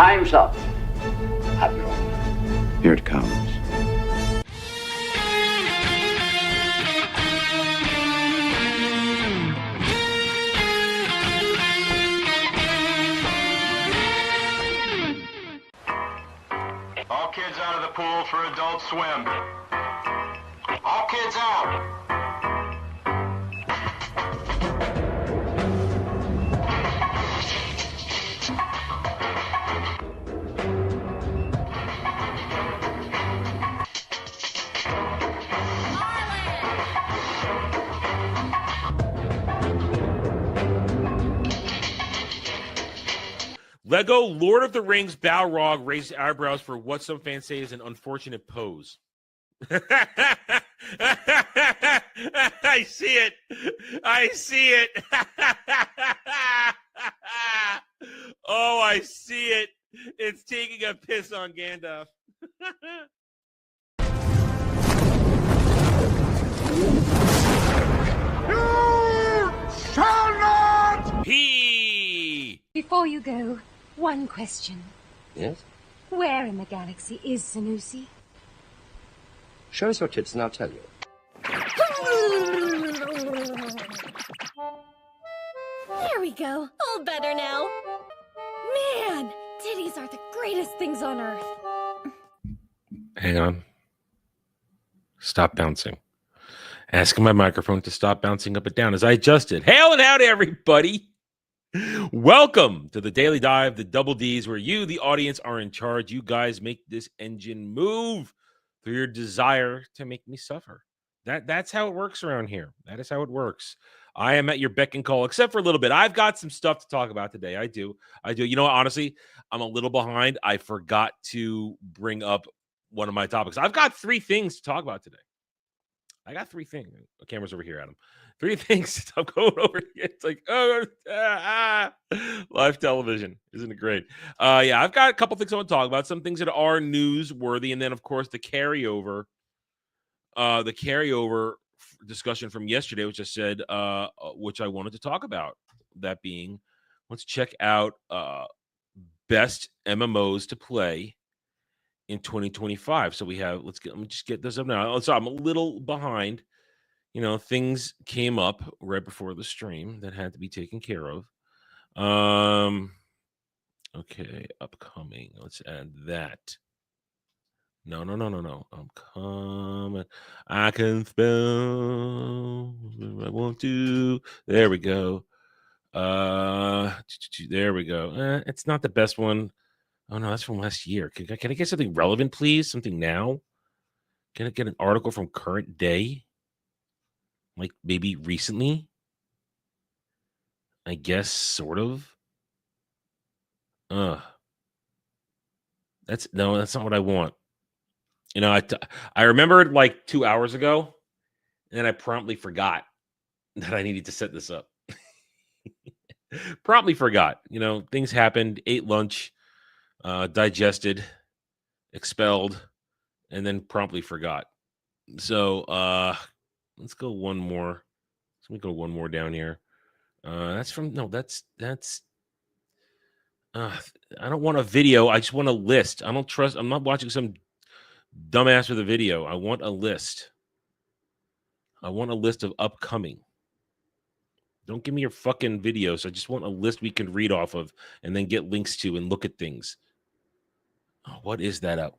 Time's up, Admiral. Here it comes. All kids out of the pool for Adult Swim. All kids out. Lego Lord of the Rings Balrog raised eyebrows for what some fans say is an unfortunate pose. I see it. I see it. Oh, I see it. It's taking a piss on Gandalf. You shall not! Before you go, one question. Yes? Where in the galaxy is Sanusi? Show us your tits and I'll tell you. There we go. All better now. Man, titties are the greatest things on earth. Hang on. Stop bouncing. Asking my microphone to stop bouncing up and down as I adjust it. Hail and howdy, everybody. Welcome to the Daily Dive, the Double D's, where you, the audience, are in charge. You guys make this engine move through your desire to make me suffer. That's how it works around here. That is how it works. I am at your beck and call, except for a little bit. I've got some stuff to talk about today. I do. You know what? Honestly, I'm a little behind. I forgot to bring up one of my topics. I've got 3 things to talk about today. I got 3 things. The camera's over here, Adam. 3 things. I'm going over here. It's like, live television. Isn't it great? Yeah, I've got a couple things I want to talk about. Some things that are newsworthy. And then, of course, the carryover discussion from yesterday, which I said, which I wanted to talk about. That being, let's check out best MMOs to play in 2025. So let me just get this up now. So I'm a little behind. You know, things came up right before the stream that had to be taken care of. Okay, upcoming. Let's add that. No. I'm coming. I can spell. I want to. There we go. There we go. It's not the best one. Oh no, that's from last year. Can I get something relevant, please? Something now? Can I get an article from current day? Like maybe recently? I guess sort of. That's not what I want. You know, I remembered like 2 hours ago, and then I promptly forgot that I needed to set this up. Promptly forgot. You know, things happened, ate lunch, digested, expelled, and then promptly forgot. So let's go one more. Let me go one more down here. That's I don't want a video. I just want a list. I'm not watching some dumbass with a video. I want a list. I want a list of upcoming. Don't give me your fucking videos. I just want a list we can read off of and then get links to and look at things. Oh, what is that up?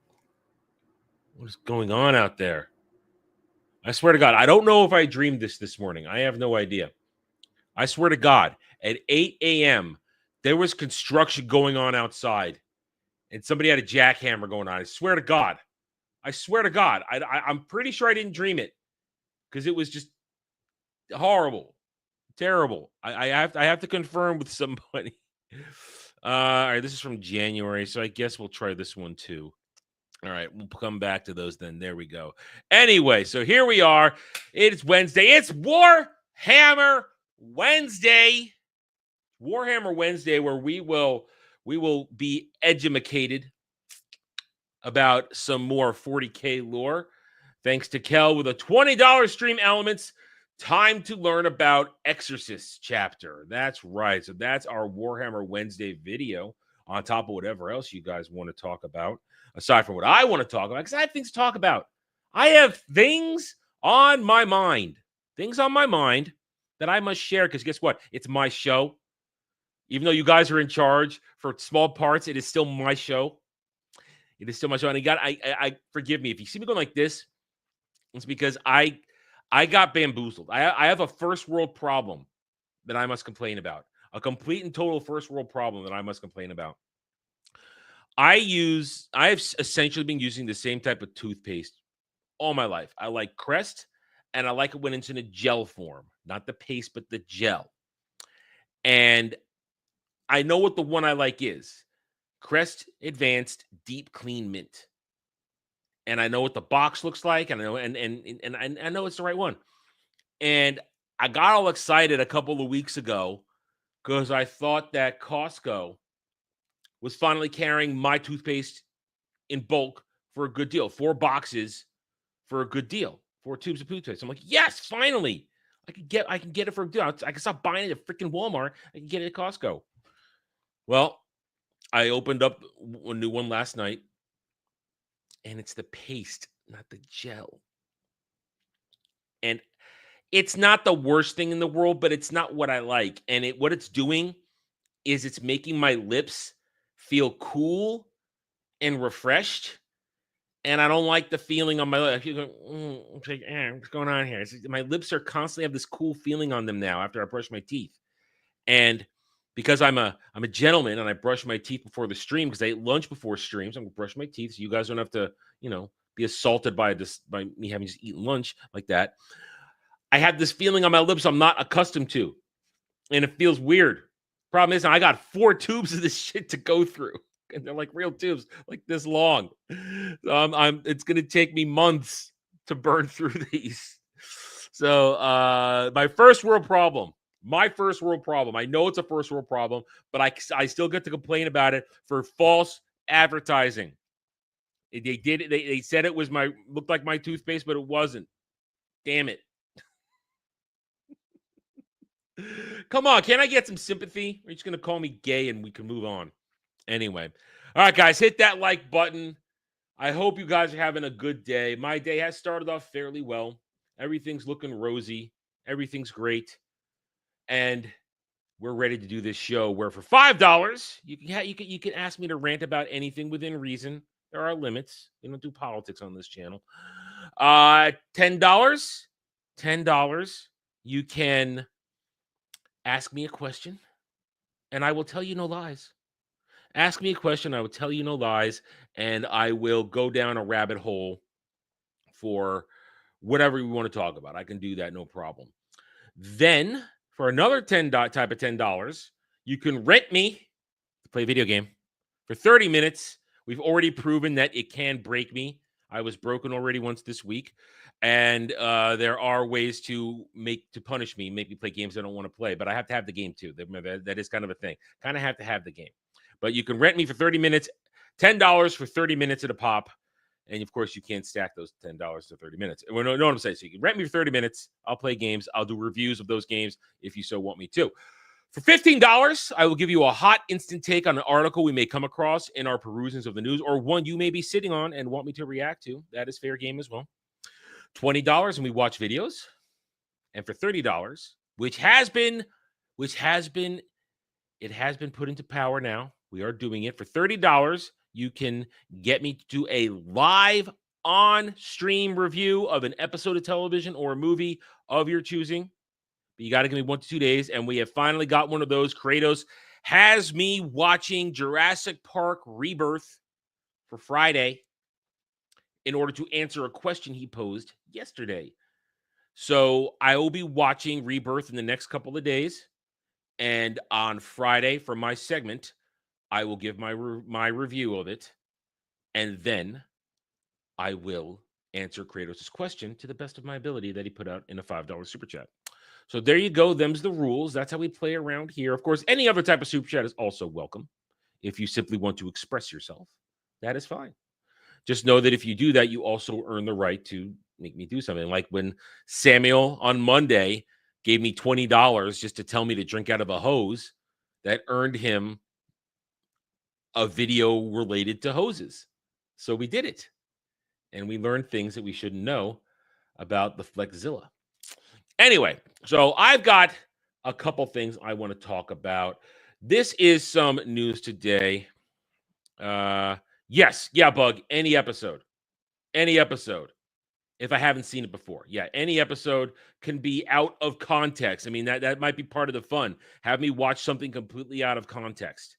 What is going on out there? I swear to God, I don't know if I dreamed this morning. I have no idea. I swear to God, at 8 a.m., there was construction going on outside, and somebody had a jackhammer going on. I swear to God. I'm pretty sure I didn't dream it because it was just horrible, terrible. I have to confirm with somebody. All right, this is from January, so I guess we'll try this one too. All right, we'll come back to those then. There we go. Anyway, so here we are. It's Wednesday. It's Warhammer Wednesday. Warhammer Wednesday, where we will be edumacated about some more 40K lore. Thanks to Kel with a $20 stream elements. Time to learn about Exorcist chapter. That's right. So that's our Warhammer Wednesday video. on top of whatever else you guys want to talk about, aside from what I want to talk about, because I have things to talk about. I have things on my mind. Things on my mind that I must share, because guess what? It's my show. Even though you guys are in charge for small parts, it is still my show. It is still my show. And I forgive me if you see me going like this. It's because I got bamboozled. I have a first world problem that I must complain about. A complete and total first world problem that I must complain about. I have essentially been using the same type of toothpaste all my life. I like Crest, and I like it when it's in a gel form, not the paste, but the gel. And I know what the one I like is. Crest Advanced Deep Clean Mint. And I know what the box looks like, and I know and I know it's the right one. And I got all excited a couple of weeks ago because I thought that Costco was finally carrying my toothpaste in bulk for a good deal. 4 boxes for a good deal. 4 tubes of toothpaste. I'm like, yes, finally. I can get it for a deal. I can stop buying it at freaking Walmart. I can get it at Costco. Well, I opened up a new one last night, and it's the paste, not the gel. And it's not the worst thing in the world, but it's not what I like. And what it's doing is it's making my lips feel cool and refreshed. And I don't like the feeling on my lips. What's going on here? My lips are constantly have this cool feeling on them now after I brush my teeth. And because I'm a gentleman and I brush my teeth before the stream, because I ate lunch before streams, I'm gonna brush my teeth so you guys don't have to, be assaulted by me having just eaten lunch like that. I have this feeling on my lips I'm not accustomed to, and it feels weird. Problem is, I got 4 tubes of this shit to go through, and they're like real tubes, like this long. It's gonna take me months to burn through these. So my first world problem. I know it's a first world problem, but I still get to complain about it for false advertising. They did it. They said it was looked like my toothpaste, but it wasn't. Damn it. Come on, can I get some sympathy? You're just going to call me gay and we can move on. Anyway. All right, guys, hit that like button. I hope you guys are having a good day. My day has started off fairly well. Everything's looking rosy. Everything's great. And we're ready to do this show where for $5, you can ask me to rant about anything within reason. There are limits. We don't do politics on this channel. $10, you can ask me a question, and I will tell you no lies. Ask me a question, I will tell you no lies, and I will go down a rabbit hole for whatever we want to talk about. I can do that, no problem. Then, for another type of $10, you can rent me to play a video game for 30 minutes. We've already proven that it can break me. I was broken already once this week. And there are ways to punish me, make me play games I don't want to play. But I have to have the game too. That is kind of a thing. Kind of have to have the game. But you can rent me for 30 minutes, $10 for 30 minutes at a pop. And of course, you can't stack those $10 to 30 minutes. You know what I'm saying? So you can rent me for 30 minutes. I'll play games. I'll do reviews of those games if you so want me to. For $15, I will give you a hot instant take on an article we may come across in our perusings of the news, or one you may be sitting on and want me to react to. That is fair game as well. $20 and we watch videos. And for $30, it has been put into power now. We are doing it. For $30, you can get me to do a live on-stream review of an episode of television or a movie of your choosing. But you got to give me 1 to 2 days, and we have finally got one of those. Kratos has me watching Jurassic Park Rebirth for Friday in order to answer a question he posed yesterday. So I will be watching Rebirth in the next couple of days, and on Friday for my segment, I will give my review of it, and then I will answer Kratos' question to the best of my ability that he put out in a $5 super chat. So there you go. Them's the rules. That's how we play around here. Of course, any other type of super chat is also welcome. If you simply want to express yourself, that is fine. Just know that if you do that, you also earn the right to make me do something. Like when Samuel on Monday gave me $20 just to tell me to drink out of a hose, that earned him a video related to hoses. So we did it. And we learned things that we shouldn't know about the Flexzilla. Anyway, so I've got a couple things I want to talk about. This is some news today. Yes, yeah, Bug, any episode. Any episode. If I haven't seen it before. Yeah, any episode can be out of context. I mean, that might be part of the fun. Have me watch something completely out of context.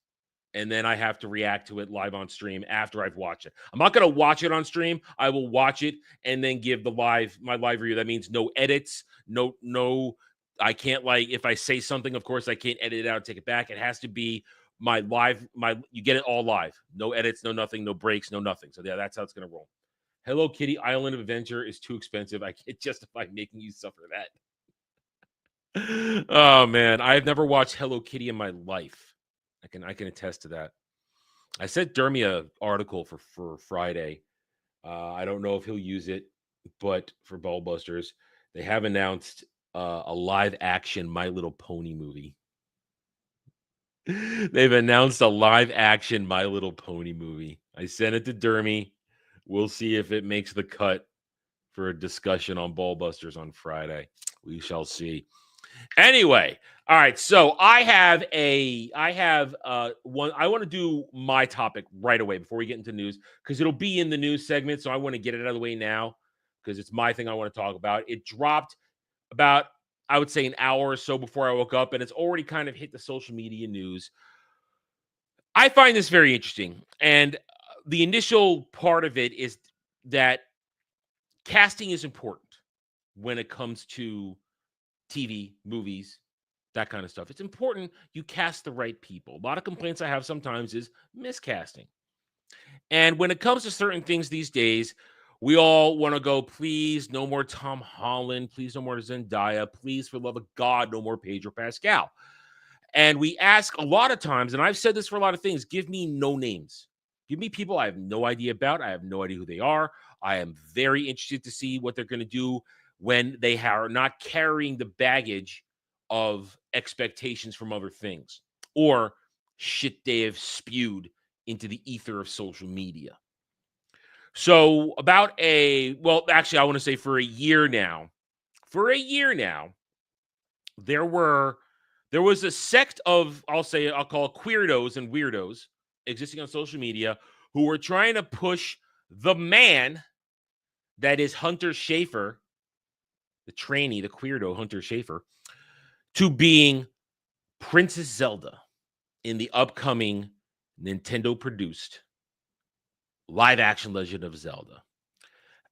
And then I have to react to it live on stream after I've watched it. I'm not going to watch it on stream. I will watch it and then give my live review. That means no edits, no. I can't, like, if I say something, of course, I can't edit it out and take it back. It has to be you get it all live. No edits, no nothing, no breaks, no nothing. So yeah, that's how it's going to roll. Hello Kitty Island of Adventure is too expensive. I can't justify making you suffer that. Oh man, I've never watched Hello Kitty in my life. I can attest to that. I sent Dermy an article for Friday. I don't know if he'll use it, but for Ballbusters, they have announced a live action My Little Pony movie. They've announced a live action My Little Pony movie. I sent it to Dermy. We'll see if it makes the cut for a discussion on Ballbusters on Friday. We shall see. Anyway, all right. So I have one. I want to do my topic right away before we get into news because it'll be in the news segment. So I want to get it out of the way now because it's my thing I want to talk about. It dropped about, I would say, an hour or so before I woke up, and it's already kind of hit the social media news. I find this very interesting, and the initial part of it is that casting is important when it comes to TV, movies, that kind of stuff. It's important you cast the right people. A lot of complaints I have sometimes is miscasting. And when it comes to certain things these days, we all want to go, please, no more Tom Holland. Please, no more Zendaya. Please, for the love of God, no more Pedro Pascal. And we ask a lot of times, and I've said this for a lot of things, give me no names. Give me people I have no idea about. I have no idea who they are. I am very interested to see what they're going to do when they are not carrying the baggage of expectations from other things or shit they have spewed into the ether of social media. So actually, I want to say for a year now, there was a sect of, I'll call it queerdos and weirdos existing on social media who were trying to push the man that is Hunter Schafer, the trainee, the queerdo Hunter Schafer, to being Princess Zelda in the upcoming Nintendo-produced live-action Legend of Zelda.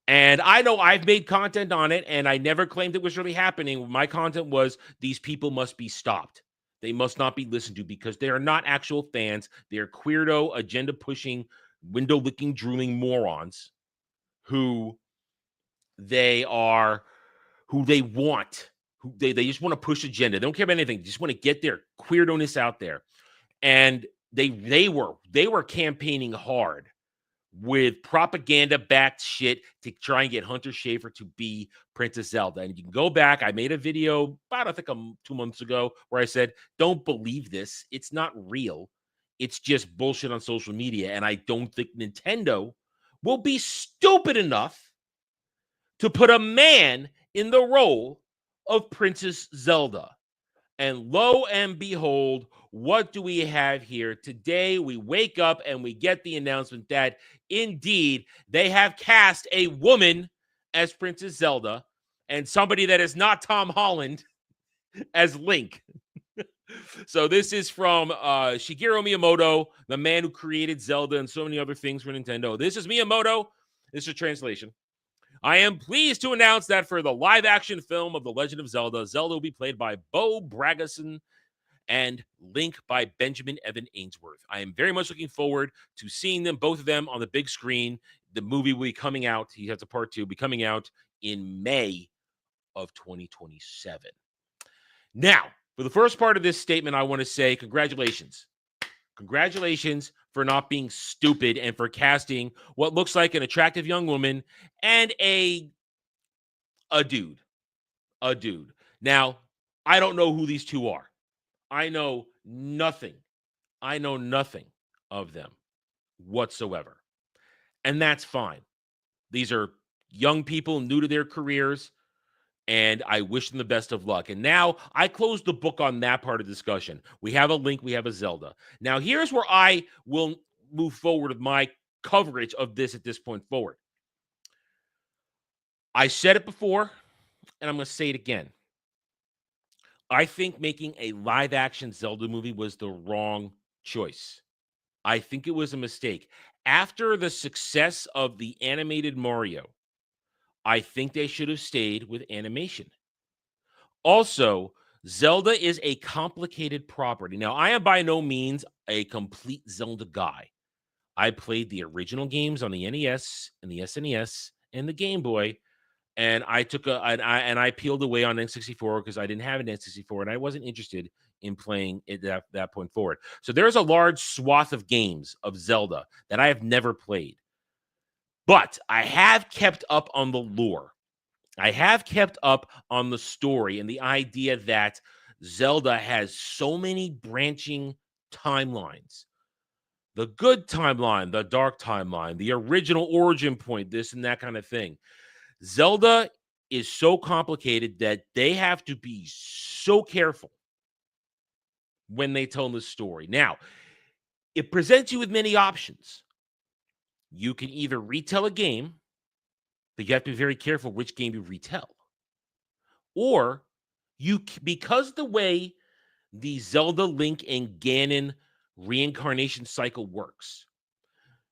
And I know I've made content on it, and I never claimed it was really happening. My content was these people must be stopped. They must not be listened to because they are not actual fans. They are queerdo, agenda-pushing, window-licking, drooling morons who they want. Who they just want to push agenda. They don't care about anything. They just want to get their queerdoness out there. And they were campaigning hard with propaganda-backed shit to try and get Hunter Schafer to be Princess Zelda. And you can go back. I made a video about, I think, 2 months ago where I said, don't believe this. It's not real. It's just bullshit on social media. And I don't think Nintendo will be stupid enough to put a man in the role of Princess Zelda. And lo and behold, what do we have here? Today, we wake up and we get the announcement that, indeed, they have cast a woman as Princess Zelda and somebody that is not Tom Holland as Link. So this is from Shigeru Miyamoto, the man who created Zelda and so many other things for Nintendo. This is Miyamoto. This is a translation. I am pleased to announce that for the live-action film of The Legend of Zelda, Zelda will be played by Bo Bragason and Link by Benjamin Evan Ainsworth. I am very much looking forward to seeing them, both of them, on the big screen. The movie will be coming out. He has a part 2, be coming out in May of 2027. Now, for the first part of this statement, I want to say congratulations. Congratulations for not being stupid and for casting what looks like an attractive young woman and a dude. A dude. Now, I don't know who these two are. I know nothing of them whatsoever. And that's fine. These are young people new to their careers, and I wish them the best of luck. And now I close the book on that part of the discussion. We have a Link, we have a Zelda. Now here's where I will move forward with my coverage of this at this point forward. I said it before, and I'm going to say it again. I think making a live-action Zelda movie was the wrong choice. I think it was a mistake. After the success of the animated Mario, I think they should have stayed with animation. Also, Zelda is a complicated property. Now, I am by no means a complete Zelda guy. I played the original games on the NES and the SNES and the Game Boy, and I peeled away on N64 because I didn't have an N64 and I wasn't interested in playing it at that point forward. So there's a large swath of games of Zelda that I have never played. But I have kept up on the lore. I have kept up on the story and the idea that Zelda has so many branching timelines. The good timeline, the dark timeline, the original origin point, this and that kind of thing. Zelda is so complicated that they have to be so careful when they tell the story. Now, it presents you with many options. You can either retell a game, but you have to be very careful which game you retell. Or because the way the Zelda, Link, and Ganon reincarnation cycle works,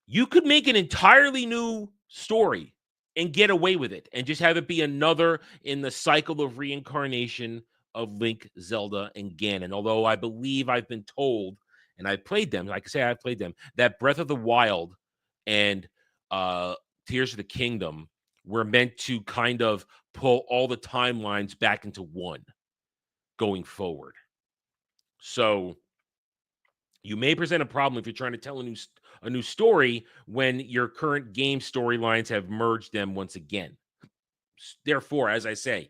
you could make an entirely new story and get away with it and just have it be another in the cycle of reincarnation of Link, Zelda, and Ganon. Although I believe I've been told, and I've played them, like I say, I've played them, that Breath of the Wild and Tears of the Kingdom were meant to kind of pull all the timelines back into one going forward. So you may present a problem if you're trying to tell a new story when your current game storylines have merged them once again. Therefore, as I say,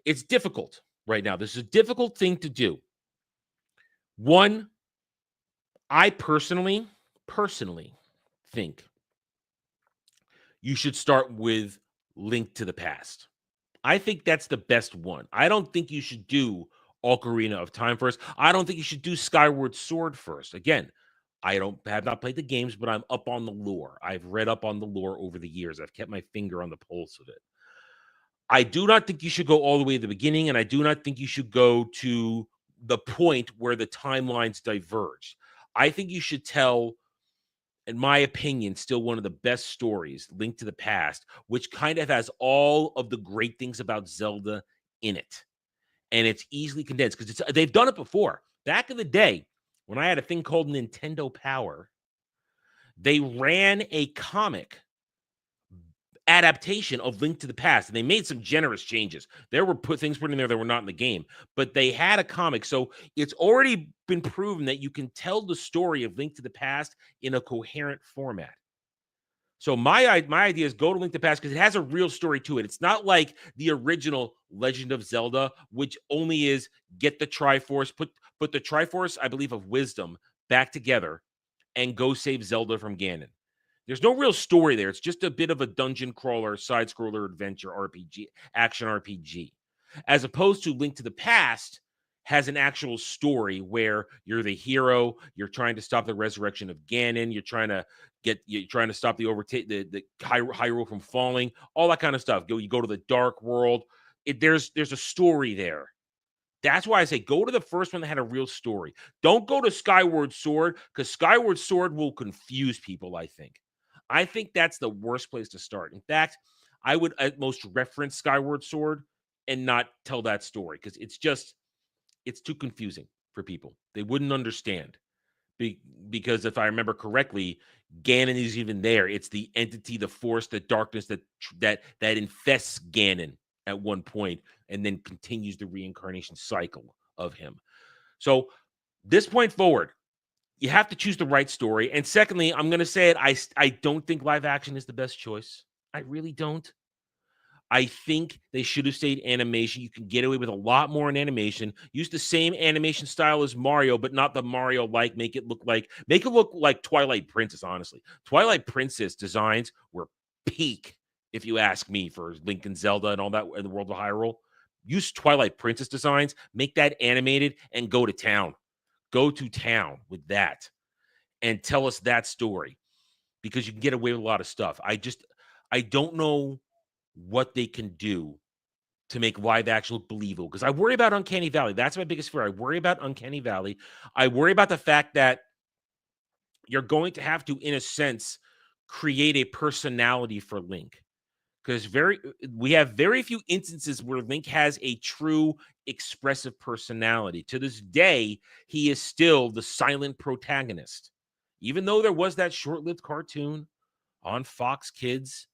it's difficult right now. This is a difficult thing to do. One, I personally think you should start with Link to the Past. I think that's the best one. I don't think you should do Ocarina of Time first. I don't think you should do Skyward Sword first. Again, I have not played the games, but I'm up on the lore. I've read up on the lore over the years. I've kept my finger on the pulse of it. I do not think you should go all the way to the beginning, and I do not think you should go to the point where the timelines diverge. I think you should tell, in my opinion, still one of the best stories, Link to the Past, which kind of has all of the great things about Zelda in it. And it's easily condensed because they've done it before. Back in the day, when I had a thing called Nintendo Power, they ran a comic adaptation of Link to the Past, and they made some generous changes. There were things put in there that were not in the game, but they had a comic. So it's already been proven that you can tell the story of Link to the Past in a coherent format. So my idea is go to Link to the Past because it has a real story to it. It's not like the original Legend of Zelda, which only is get the Triforce, put the Triforce, I believe, of Wisdom back together and go save Zelda from Ganon. There's no real story there. It's just a bit of a dungeon crawler, side-scroller adventure RPG, action RPG. As opposed to Link to the Past has an actual story where you're the hero, you're trying to stop the resurrection of Ganon, you're trying to stop the Hyrule from falling, all that kind of stuff. You go to the dark world. There's a story there. That's why I say go to the first one that had a real story. Don't go to Skyward Sword because Skyward Sword will confuse people, I think. I think that's the worst place to start. In fact, I would at most reference Skyward Sword and not tell that story because it's too confusing for people. They wouldn't understand. Because if I remember correctly, Ganon is even there. It's the entity, the force, the darkness that infests Ganon at one point and then continues the reincarnation cycle of him. So this point forward, you have to choose the right story. And secondly, I'm going to say it, I don't think live action is the best choice. I really don't. I think they should have stayed animation. You can get away with a lot more in animation. Use the same animation style as Mario, but not the Mario-like. Make it look like Twilight Princess, honestly. Twilight Princess designs were peak, if you ask me, for Link and Zelda and all that in the world of Hyrule. Use Twilight Princess designs, make that animated, and go to town. Go to town with that and tell us that story, because you can get away with a lot of stuff. I don't know what they can do to make live action look believable, because I worry about Uncanny Valley. That's my biggest fear. I worry about Uncanny Valley. I worry about the fact that you're going to have to, in a sense, create a personality for Link, because we have very few instances where Link has a true expressive personality. To this day, he is still the silent protagonist, even though there was that short-lived cartoon on Fox Kids,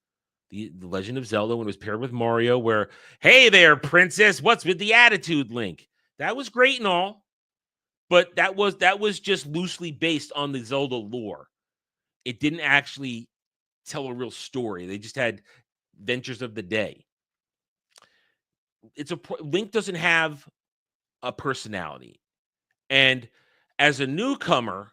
the Legend of Zelda, when it was paired with Mario, where, hey there, princess, what's with the attitude, Link? That was great and all, but that was just loosely based on the Zelda lore. It didn't actually tell a real story. They just had Ventures of the Day. Link doesn't have a personality, and as a newcomer,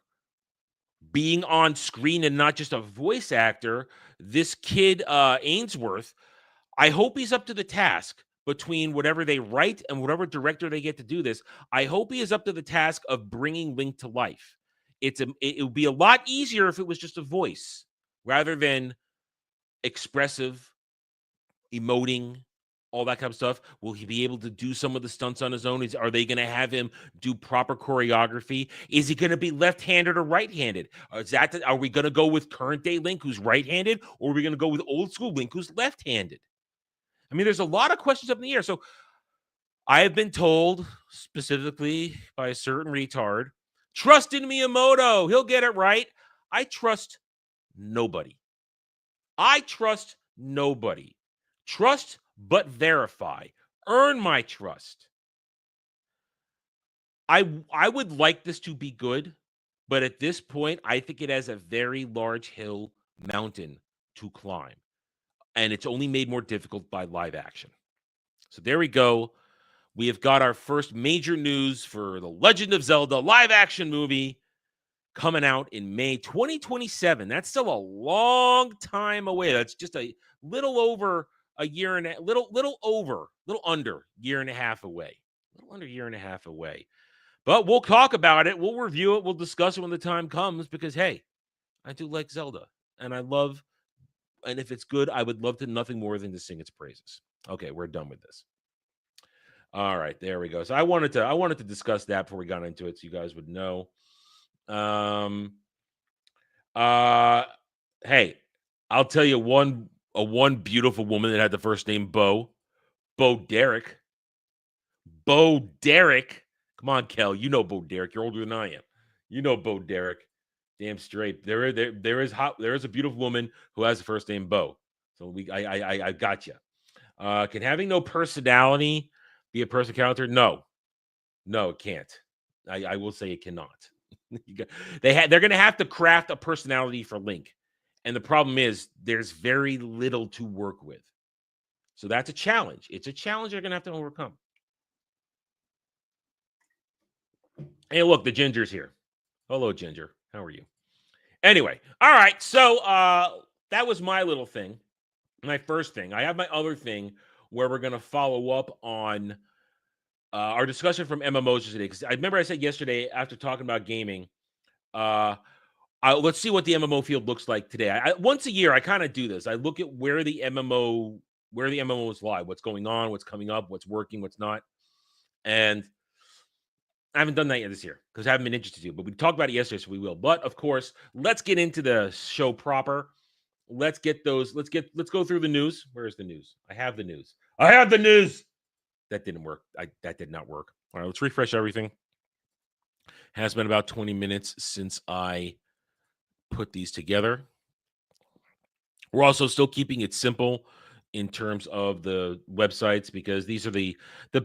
being on screen and not just a voice actor, this kid Ainsworth, I hope he's up to the task. Between whatever they write and whatever director they get to do this, I hope he is up to the task of bringing Link to life. It would be a lot easier if it was just a voice rather than expressive, emoting, all that kind of stuff. Will he be able to do some of the stunts on his own? Are they going to have him do proper choreography? Is he going to be left-handed or right-handed? Are we going to go with current-day Link, who's right-handed, or are we going to go with old-school Link, who's left-handed? I mean, there's a lot of questions up in the air. So I have been told, specifically by a certain retard, trust in Miyamoto. He'll get it right. I trust nobody. Trust but verify. Earn my trust. I would like this to be good, but at this point, I think it has a very large mountain to climb. And it's only made more difficult by live action. So there we go. We have got our first major news for The Legend of Zelda live action movie coming out in May 2027. That's still a long time away. That's just a little over a year and a little under year and a half away. But we'll talk about it. We'll review it. We'll discuss it when the time comes, because, hey, I do like Zelda, and if it's good, I would love to nothing more than to sing its praises. Okay, we're done with this. All right, there we go. So I wanted to discuss that before we got into it, so you guys would know. Hey, I'll tell you one beautiful woman that had the first name Bo Derek. Come on, Kel. You know Bo Derek. You're older than I am. You know Bo Derek. Damn straight. There is a beautiful woman who has the first name Bo. So I got you. Can having no personality be a person character? No, it can't. I will say it cannot. They're going to have to craft a personality for Link, and the problem is there's very little to work with. So that's a challenge. It's a challenge they're going to have to overcome. Hey, look, the Ginger's here. Hello, Ginger. How are you? Anyway, all right. So that was my little thing, my first thing. I have my other thing where we're going to follow up on our discussion from MMOs today. Because I remember I said yesterday, after talking about gaming, let's see what the MMO field looks like today. Once a year, I kind of do this. I look at where the MMOs lie, what's going on, what's coming up, what's working, what's not. And I haven't done that yet this year because I haven't been interested to, but we talked about it yesterday, so we will. But of course, let's get into the show proper. Let's go through the news. Where's the news? I have the news. That didn't work. That did not work. All right, let's refresh everything. Has been about 20 minutes since I put these together. We're also still keeping it simple in terms of the websites, because these are the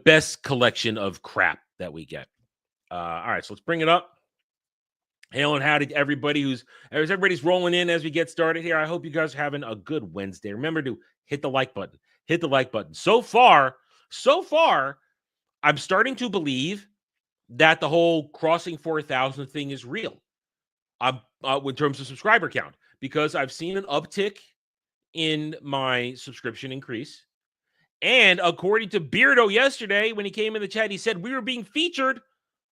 best collection of crap that we get. All right, so let's bring it up. Hail and howdy to everybody as everybody's rolling in as we get started here. I hope you guys are having a good Wednesday. Remember to hit the like button. Hit the like button. So far, I'm starting to believe that the whole crossing 4,000 thing is real. In terms of subscriber count, because I've seen an uptick in my subscription increase. And according to Beardo yesterday, when he came in the chat, he said we were being featured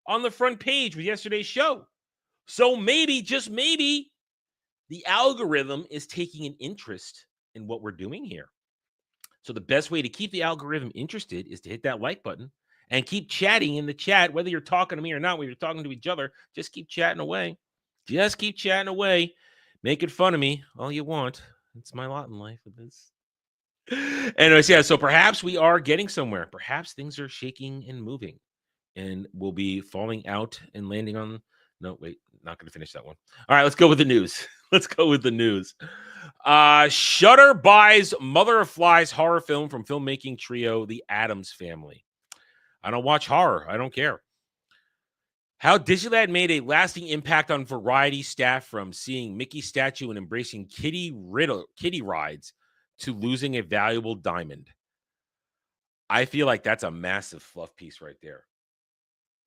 on the front page with yesterday's show. So maybe, just maybe, the algorithm is taking an interest in what we're doing here. So the best way to keep the algorithm interested is to hit that like button and keep chatting in the chat, whether you're talking to me or not, whether you're talking to each other, just keep chatting away. Just keep chatting away. Making fun of me all you want. It's my lot in life with this. Anyways, yeah, so perhaps we are getting somewhere. Perhaps things are shaking and moving, and we'll be falling out and landing on... No, wait, not going to finish that one. All right, let's go with the news. Shudder buys Mother of Flies horror film from filmmaking trio The Addams Family. I don't watch horror. I don't care. How Disneyland made a lasting impact on variety staff, from seeing Mickey statue and embracing kitty rides to losing a valuable diamond. I feel like that's a massive fluff piece right there.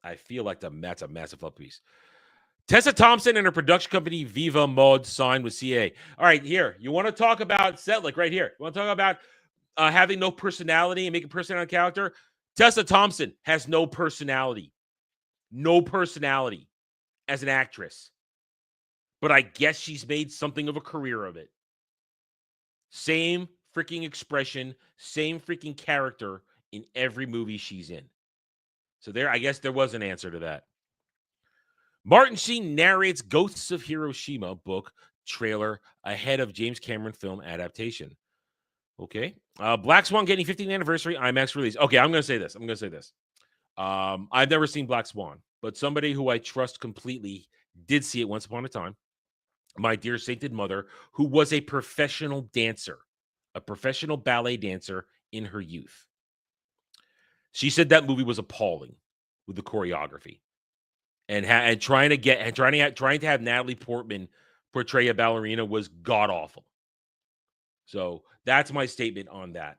That's a massive fluff piece. Tessa Thompson and her production company Viva Mod signed with CA. All right, here. You want to talk about Setlick right here. You want to talk about having no personality and making personality character? Tessa Thompson has no personality. No personality as an actress. But I guess she's made something of a career of it. Same freaking expression, same freaking character in every movie she's in. So I guess there was an answer to that. Martin Sheen narrates Ghosts of Hiroshima book trailer ahead of James Cameron film adaptation. Okay. Black Swan getting 15th anniversary IMAX release. Okay, I'm going to say this. I've never seen Black Swan, but somebody who I trust completely did see it once upon a time. My dear sainted mother, who was a professional dancer, a professional ballet dancer in her youth. She said that movie was appalling with the choreography, and trying to have Natalie Portman portray a ballerina was god awful. So that's my statement on that.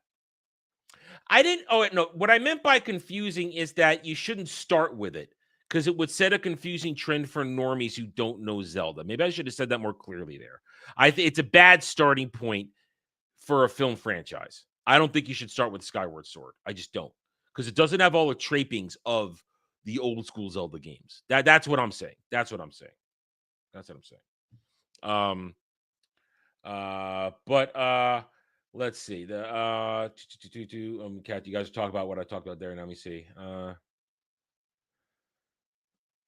What I meant by confusing is that you shouldn't start with it, because it would set a confusing trend for normies who don't know Zelda. Maybe I should have said that more clearly there. I think it's a bad starting point for a film franchise. I don't think you should start with Skyward Sword. I just don't, because it doesn't have all the trappings of the old school Zelda games. That's what I'm saying. Let's see. Kat, you guys talk about what I talked about there. Let me see.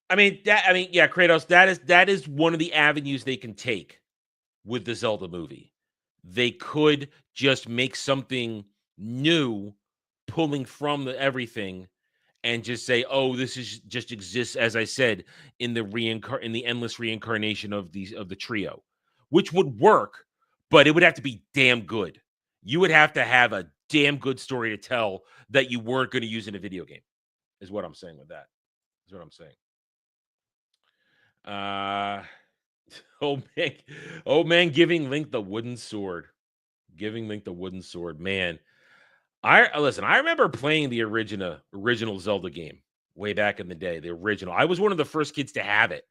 Kratos, that is one of the avenues they can take with the Zelda movie. They could just make something new, pulling from everything, and just say, "Oh, this is just exists," as I said, in the endless reincarnation of the trio, which would work, but it would have to be damn good. You would have to have a damn good story to tell that you weren't going to use in a video game, is what I'm saying with that. Is what I'm saying. Old man giving Link the wooden sword. Man. I remember playing the original Zelda game way back in the day. The original. I was one of the first kids to have it.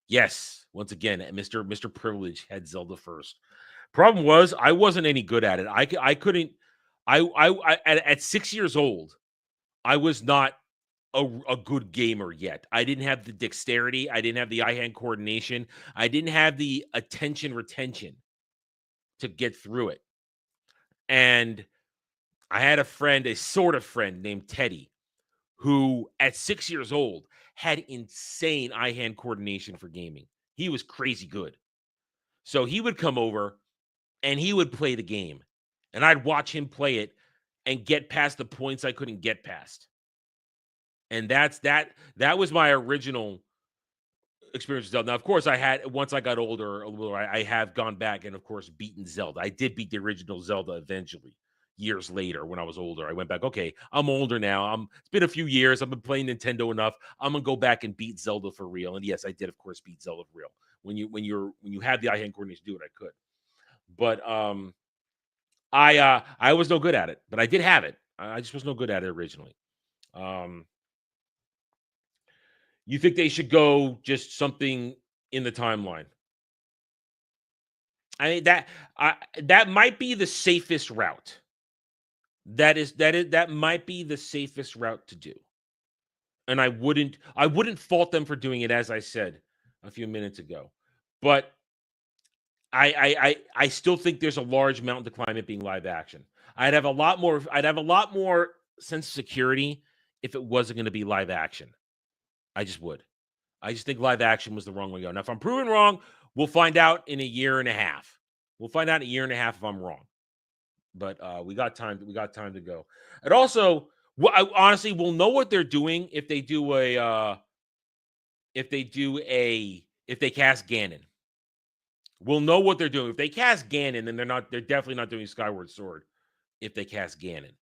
Yes, once again, Mr. Privilege had Zelda first. Problem was, I wasn't any good at it. I couldn't. At 6 years old, I was not a good gamer yet. I didn't have the dexterity. I didn't have the eye-hand coordination. I didn't have the attention retention to get through it. And I had a sort of friend named Teddy, who at 6 years old had insane eye-hand coordination for gaming. He was crazy good. So he would come over and he would play the game, and I'd watch him play it and get past the points I couldn't get past. And that was my original experience with Zelda. Now, of course, once I got older, I have gone back and, of course, beaten Zelda. I did beat the original Zelda eventually, years later when I was older. I went back, okay, I'm older now. It's been a few years. I've been playing Nintendo enough. I'm gonna go back and beat Zelda for real. And yes, I did, of course, beat Zelda for real. When you had the eye-hand coordination to do it, I could. But I was no good at it, but I did have it. I just was no good at it originally. You think they should go just something in the timeline? I mean that might be the safest route. That might be the safest route to do. And I wouldn't fault them for doing it, as I said a few minutes ago. But I still think there's a large mountain to climb it being live action. I'd have a lot more sense of security if it wasn't going to be live action. I just would. I just think live action was the wrong way to go. Now, if I'm proven wrong, we'll find out in a year and a half. We'll find out in a year and a half if I'm wrong. But we got time. We got time to go. And also, honestly, we'll know what they're doing if they do if they cast Ganon. We'll know what they're doing. If they cast Ganon, then they're definitely not doing Skyward Sword if they cast Ganon.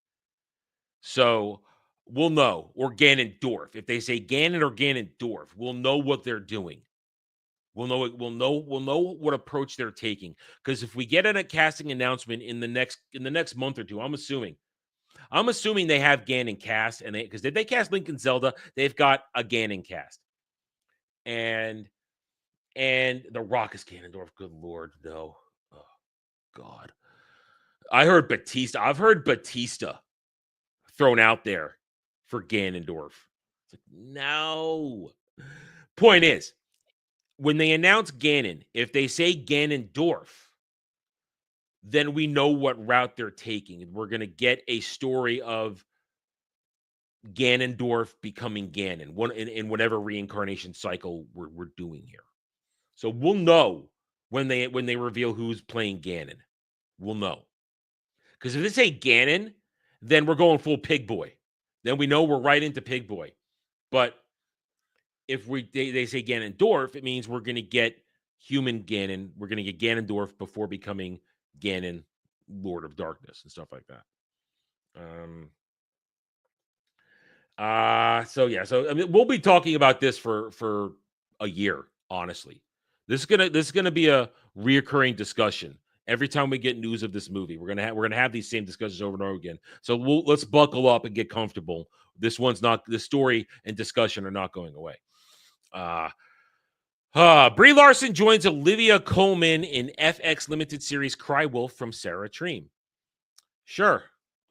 So we'll know. Or Ganondorf. If they say Ganon or Ganondorf, we'll know what they're doing. We'll know what approach they're taking. Because if we get a casting announcement in the next month or two, I'm assuming they have Ganon cast, and because did they cast Link and Zelda, they've got a Ganon cast. And The Rock is Ganondorf. Good Lord, no. Oh, God. I've heard Batista thrown out there for Ganondorf. It's like, no. Point is, when they announce Ganon, if they say Ganondorf, then we know what route they're taking. We're going to get a story of Ganondorf becoming Ganon in whatever reincarnation cycle we're doing here. So we'll know when they reveal who's playing Ganon. We'll know. Because if they say Ganon, then we're going full Pig Boy. Then we know we're right into Pig Boy. But if they say Ganondorf, it means we're going to get human Ganon. We're going to get Ganondorf before becoming Ganon, Lord of Darkness, and stuff like that. So I mean, we'll be talking about this for a year. Honestly, this is gonna be a reoccurring discussion every time we get news of this movie. We're gonna have these same discussions over and over again. So let's buckle up and get comfortable. The story and discussion are not going away. Brie Larson joins Olivia Colman in FX limited series Cry Wolf from Sarah Treem. Sure.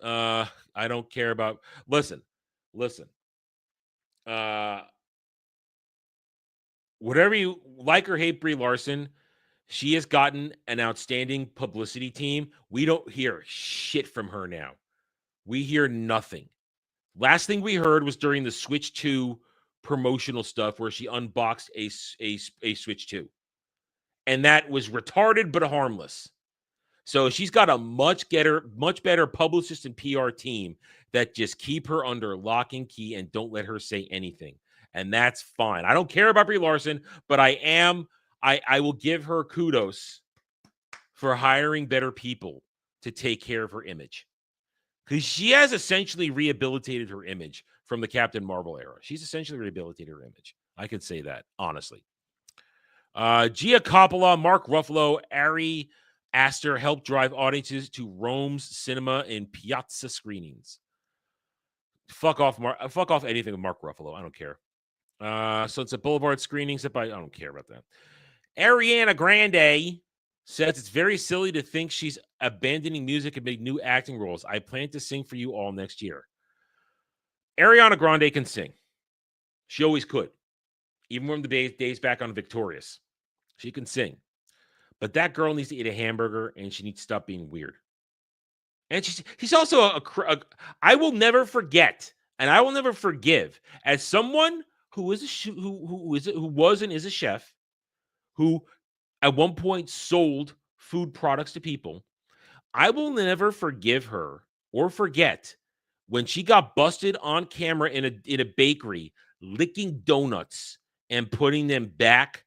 I don't care about. Listen. Whatever you like or hate Brie Larson, she has gotten an outstanding publicity team. We don't hear shit from her now. We hear nothing. Last thing we heard was during the Switch 2 promotional stuff where she unboxed a Switch 2. And that was retarded but harmless. So she's got a much better publicist and PR team that just keep her under lock and key and don't let her say anything. And that's fine. I don't care about Brie Larson, but I will give her kudos for hiring better people to take care of her image. Because she has essentially rehabilitated her image from the Captain Marvel era. She's essentially rehabilitated her image. I could say that, honestly. Gia Coppola, Mark Ruffalo, Ari Aster helped drive audiences to Rome's cinema and piazza screenings. Fuck off anything with Mark Ruffalo. I don't care. So it's a Boulevard screenings. I don't care about that. Ariana Grande says it's very silly to think she's abandoning music and make new acting roles. I plan to sing for you all next year. Ariana Grande can sing. She always could. Even from the days back on Victorious. She can sing. But that girl needs to eat a hamburger and she needs to stop being weird. And she's also I will never forget and I will never forgive as someone who was and is a chef who at one point sold food products to people. I will never forgive her or forget when she got busted on camera in a bakery licking donuts and putting them back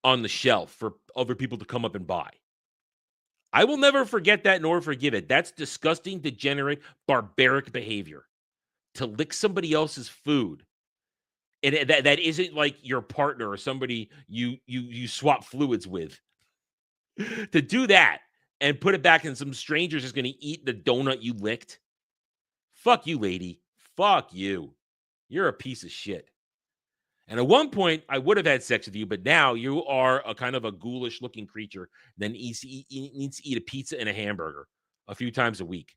on the shelf for other people to come up and buy. I will never forget that nor forgive it. That's disgusting, degenerate, barbaric behavior. To lick somebody else's food. And that isn't like your partner or somebody you swap fluids with. To do that and put it back and some stranger's just going to eat the donut you licked. Fuck you, lady. Fuck you. You're a piece of shit. And at one point, I would have had sex with you, but now you are a kind of a ghoulish-looking creature that needs to eat a pizza and a hamburger a few times a week.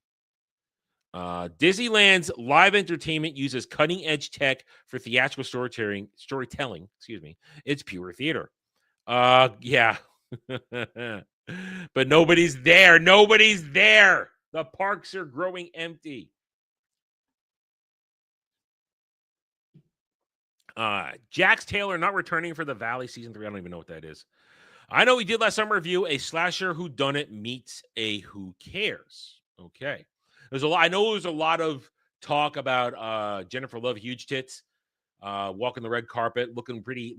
Disneyland's live entertainment uses cutting-edge tech for theatrical storytelling. Excuse me. It's pure theater. Yeah. But nobody's there. Nobody's there. The parks are growing empty. Jax Taylor not returning for the Valley season 3. I don't even know what that is. I know we did last summer review a slasher whodunit meets a who cares. Okay. There's a lot. I know there's a lot of talk about Jennifer Love, huge tits, walking the red carpet, looking pretty.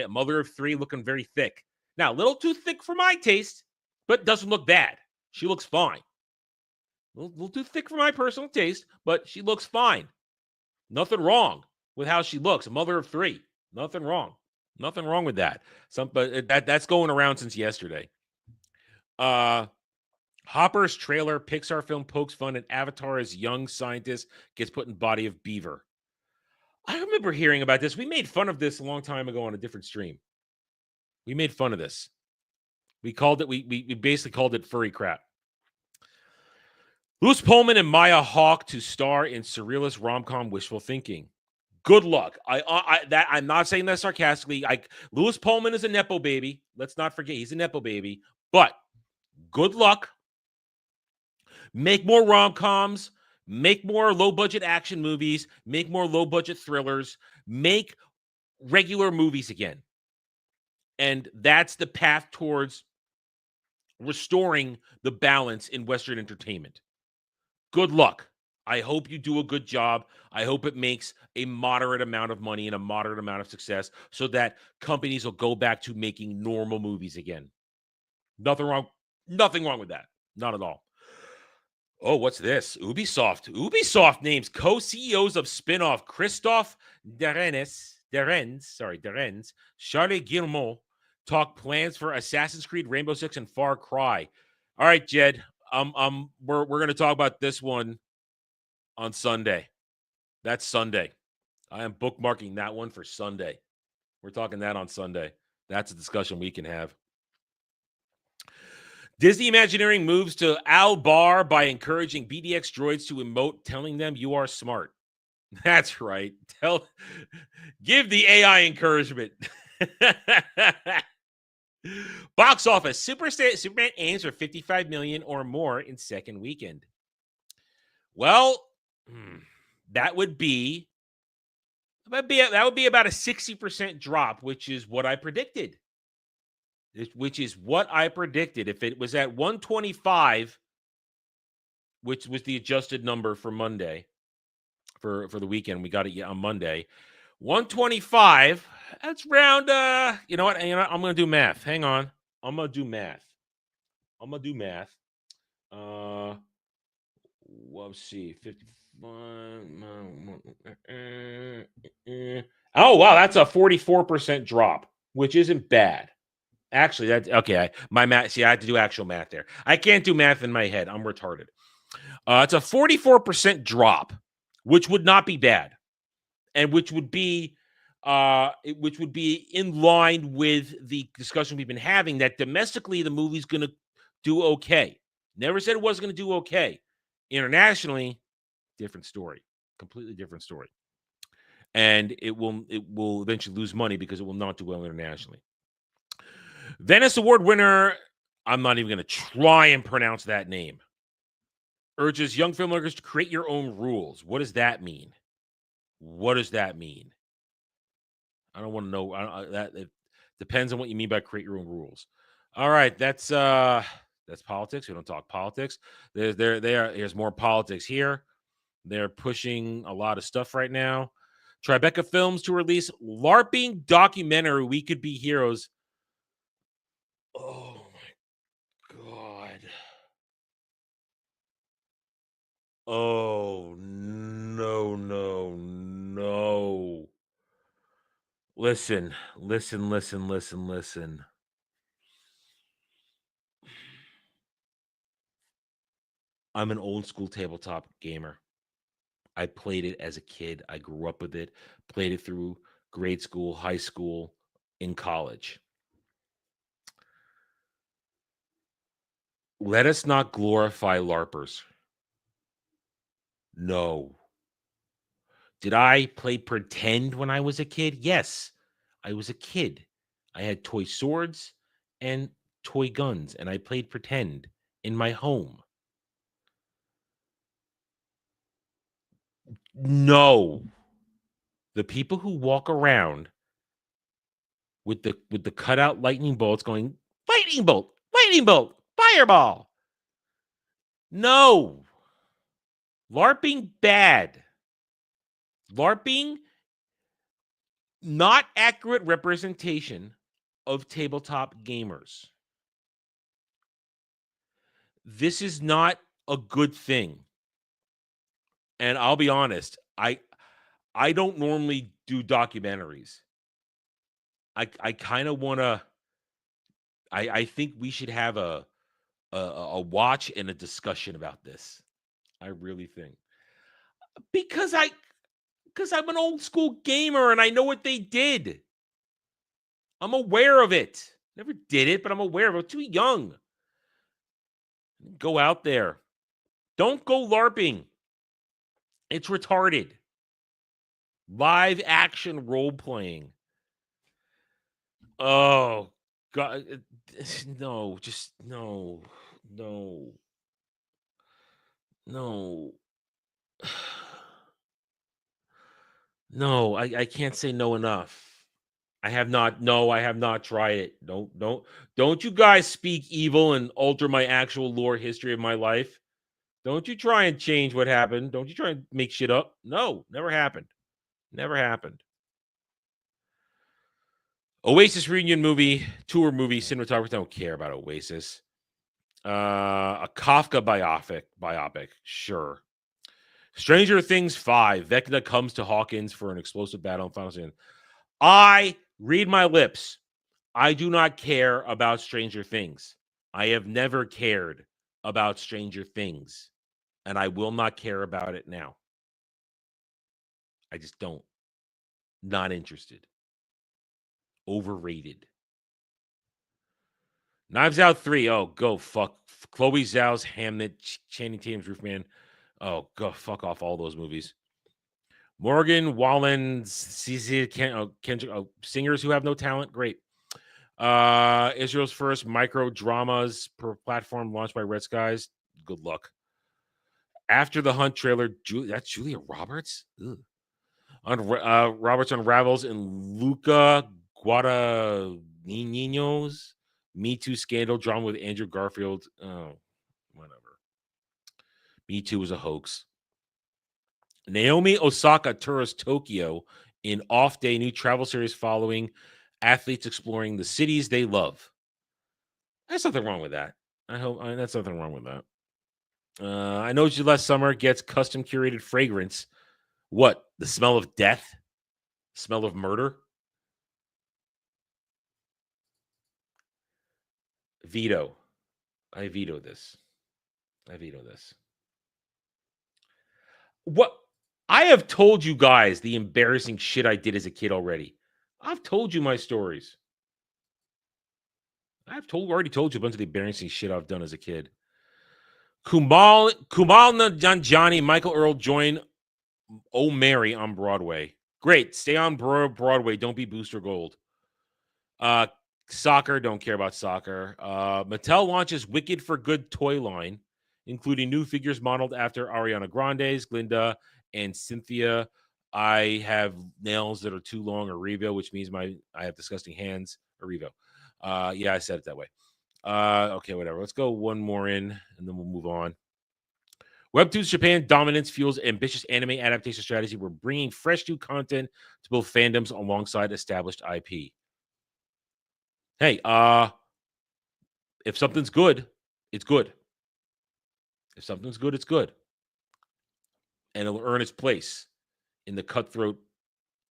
Mother of 3, looking very thick. Now, a little too thick for my taste, but doesn't look bad. She looks fine. A little too thick for my personal taste, but she looks fine. Nothing wrong with how she looks. A mother of 3. Nothing wrong. Nothing wrong with that. But that's going around since yesterday. Hopper's trailer, Pixar film pokes fun at Avatar as young scientist gets put in body of beaver. I remember hearing about this. We made fun of this a long time ago on a different stream. We made fun of this. We called it, we basically called it furry crap. Louis Pullman and Maya Hawke to star in surrealist rom-com Wishful Thinking. Good luck. I'm not saying that sarcastically. Louis Pullman is a Nepo baby. Let's not forget he's a Nepo baby. But good luck. Make more rom-coms. Make more low-budget action movies. Make more low-budget thrillers. Make regular movies again. And that's the path towards restoring the balance in Western entertainment. Good luck. I hope you do a good job. I hope it makes a moderate amount of money and a moderate amount of success so that companies will go back to making normal movies again. Nothing wrong with that. Not at all. Oh, what's this? Ubisoft. Ubisoft names co-CEOs of spin-off Christophe Derens, Charlie Guillemot talk plans for Assassin's Creed, Rainbow Six, and Far Cry. All right, Jed. We're going to talk about this one on Sunday. That's Sunday. I am bookmarking that one for Sunday. We're talking that on Sunday. That's a discussion we can have. Disney Imagineering moves to Al Bar by encouraging BDX droids to emote, telling them you are smart. That's right. Give the AI encouragement. Box office. Superman aims for $55 million or more in second weekend. Well, that would be about a 60% drop, which is what I predicted. If it was at 125, which was the adjusted number for Monday, for the weekend, we got it on Monday. 125. That's round. You know what? I'm gonna do math. Hang on. I'm gonna do math. Let's see. 51. Oh wow, that's a 44% drop, which isn't bad. Actually, that's okay. My math. See, I had to do actual math there. I can't do math in my head. I'm retarded. It's a 44% drop, which would not be bad, and which would be in line with the discussion we've been having that domestically the movie's going to do okay. Never said it wasn't going to do okay. Internationally, different story, completely different story, and it will eventually lose money because it will not do well internationally. Venice Award winner, I'm not even going to try and pronounce that name, urges young filmmakers to create your own rules. What does that mean? I don't want to know. It depends on what you mean by create your own rules. All right, that's politics. We don't talk politics. There's more politics here. They're pushing a lot of stuff right now. Tribeca Films to release LARPing documentary We Could Be Heroes. Oh my God. Oh, no, no, no. Listen. I'm an old school tabletop gamer. I played it as a kid. I grew up with it, played it through grade school, high school, in college. Let us not glorify LARPers. No. Did I play pretend when I was a kid? Yes, I was a kid. I had toy swords and toy guns, and I played pretend in my home. No. The people who walk around with the cutout lightning bolts going, lightning bolt, fireball. No. LARPing bad. LARPing not accurate representation of tabletop gamers. This is not a good thing. And I'll be honest, I don't normally do documentaries. I kind of want to I think we should have a watch and a discussion about this. I really think. Because I'm an old school gamer and I know what they did. I'm aware of it. Never did it, but I'm aware of it. I'm too young. Go out there. Don't go LARPing. It's retarded. Live action role playing. Oh, God. No, just no. No. No. No, I can't say no enough. I have not tried it. Don't you guys speak evil and alter my actual lore history of my life. Don't you try and change what happened. Don't you try and make shit up. No, never happened. Never happened. Oasis reunion movie, tour movie, cinematographer. Don't care about Oasis. A Kafka biopic. Sure. Stranger Things 5. Vecna comes to Hawkins for an explosive battle in Final Season. I read my lips. I do not care about Stranger Things. I have never cared about Stranger Things, and I will not care about it now. I just don't. Not interested. Overrated. Knives Out 3. Oh, go fuck. Chloe Zhao's Hamnet, Channing Tatum's Roofman. Oh, go fuck off all those movies. Morgan Wallen, Kendrick, singers who have no talent. Great. Israel's first micro dramas per platform launched by Red Skies. Good luck. After the Hunt trailer, that's Julia Roberts. Roberts unravels in Luca Guadagnino's Me Too scandal drama with Andrew Garfield. Oh, whatever. Me Too was a hoax. Naomi Osaka tours Tokyo in off-day new travel series following athletes exploring the cities they love. There's nothing wrong with that. That's nothing wrong with that. I Know You Last Summer gets custom curated fragrance. What? The smell of death? Smell of murder? Veto. I veto this. What? I have told you guys the embarrassing shit I did as a kid already. I've told you my stories. Already told you a bunch of the embarrassing shit I've done as a kid. Kumal Nanjiani, Michael Earl join Oh Mary on Broadway. Great. Stay on Broadway. Don't be Booster Gold. Soccer. Don't care about soccer. Mattel launches Wicked for Good toy line, including new figures modeled after Ariana Grande's, Glinda, and Cynthia. I have nails that are too long, Arrivo, which means I have disgusting hands, Arrivo. Yeah, I said it that way. Okay, whatever. Let's go one more in, and then we'll move on. Webtoons Japan dominance fuels ambitious anime adaptation strategy. We're bringing fresh new content to both fandoms alongside established IP. Hey, if something's good, it's good. If something's good, it's good. and it'll earn its place in the cutthroat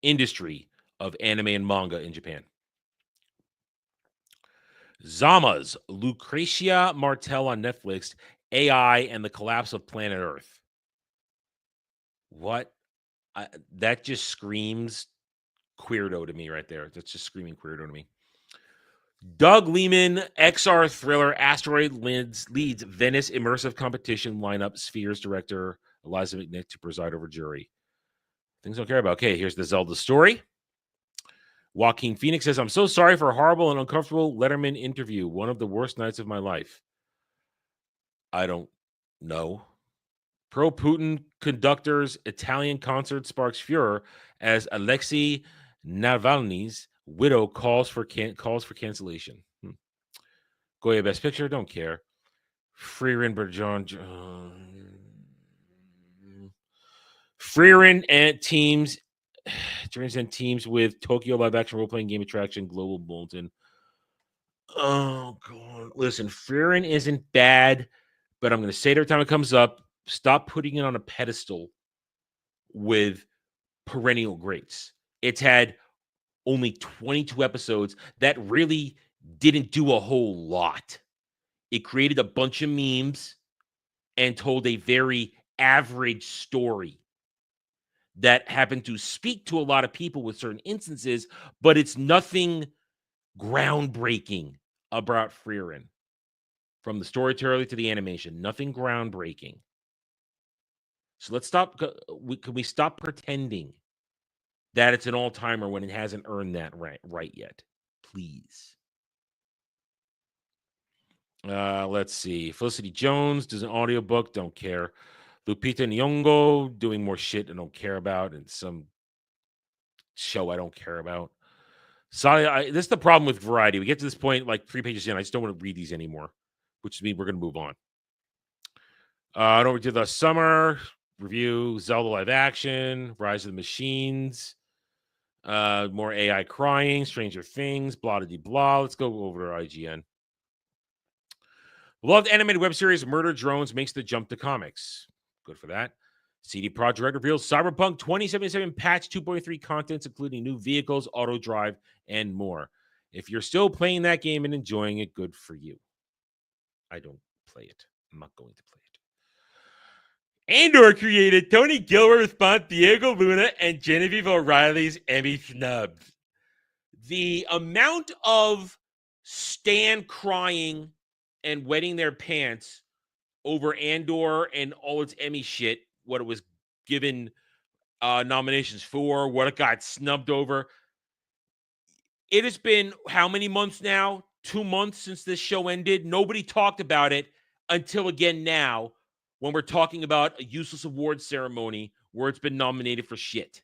industry of anime and manga in Japan. Zama's Lucretia Martel on Netflix, AI and the Collapse of Planet Earth. What? That just screams queerdo to me right there. That's just screaming queerdo to me. Doug Liman, XR thriller Asteroid leads Venice immersive competition lineup. Spheres director Eliza McNick to preside over jury. Things I don't care about. Okay, here's the Zelda story. Joaquin Phoenix says, I'm so sorry for a horrible and uncomfortable Letterman interview. One of the worst nights of my life. I don't know. Pro-Putin conductors Italian concert sparks furor as Alexei Navalny's widow calls for cancellation. Goya Best Picture, don't care. Freerin Bergeron. Freerin and teams teams with Tokyo live action role playing game attraction Global Bulletin. Oh god, listen, Freerin isn't bad, but I'm going to say it every time it comes up. Stop putting it on a pedestal with perennial greats. It's had only 22 episodes that really didn't do a whole lot. It created a bunch of memes and told a very average story that happened to speak to a lot of people with certain instances, but it's nothing groundbreaking about Freerin. From the storytelling to the animation, nothing groundbreaking. So let's stop. Can we stop pretending that it's an all-timer when it hasn't earned that right yet? Please. Let's see. Felicity Jones does an audiobook. Don't care. Lupita Nyong'o doing more shit I don't care about, and some show I don't care about. Sorry, this is the problem with Variety. We get to this point, like 3 pages in, I just don't want to read these anymore, which means we're going to move on. I don't do the summer review, Zelda live action, Rise of the Machines, more AI crying, Stranger Things, blah blah blah. Let's go over to IGN. Beloved animated web series Murder Drones makes the jump to comics. Good for that. CD Projekt Red reveals Cyberpunk 2077 patch 2.3 contents, including new vehicles, auto drive, and more. If you're still playing that game and enjoying it, good for you. I don't play it. I'm not going to play it. Andor created Tony Gilroy response Diego Luna and Genevieve O'Reilly's Emmy snubs. The amount of Stan crying and wetting their pants over Andor and all its Emmy shit, what it was given nominations for, what it got snubbed over. It has been how many months now? 2 months since this show ended. Nobody talked about it until again now when we're talking about a useless awards ceremony where it's been nominated for shit.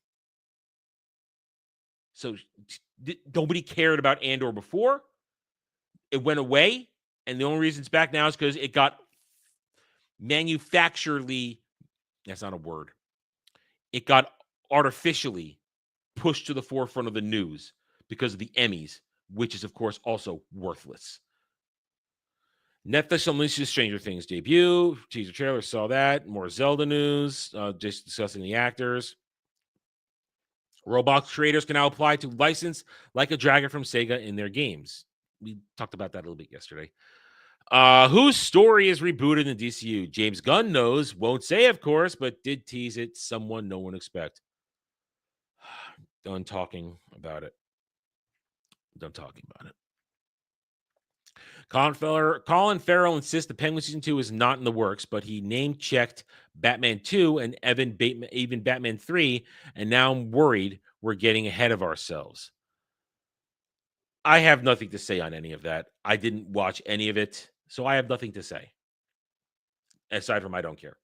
So nobody cared about Andor before. It went away. And the only reason it's back now is because it got manufacturally, that's not a word. It got artificially pushed to the forefront of the news because of the Emmys, which is, of course, also worthless. Netflix unleashes Stranger Things debut. Teaser trailer, saw that. More Zelda news, just discussing the actors. Roblox creators can now apply to license Like a Dragon from Sega in their games. We talked about that a little bit yesterday. Whose story is rebooted in the DCU? James Gunn knows, won't say, of course, but did tease it. Someone no one expect. Done talking about it. Colin Farrell insists the Penguin Season 2 is not in the works, but he name-checked Batman 2 and even Batman 3, and now I'm worried we're getting ahead of ourselves. I have nothing to say on any of that. I didn't watch any of it, so I have nothing to say. Aside from I don't care.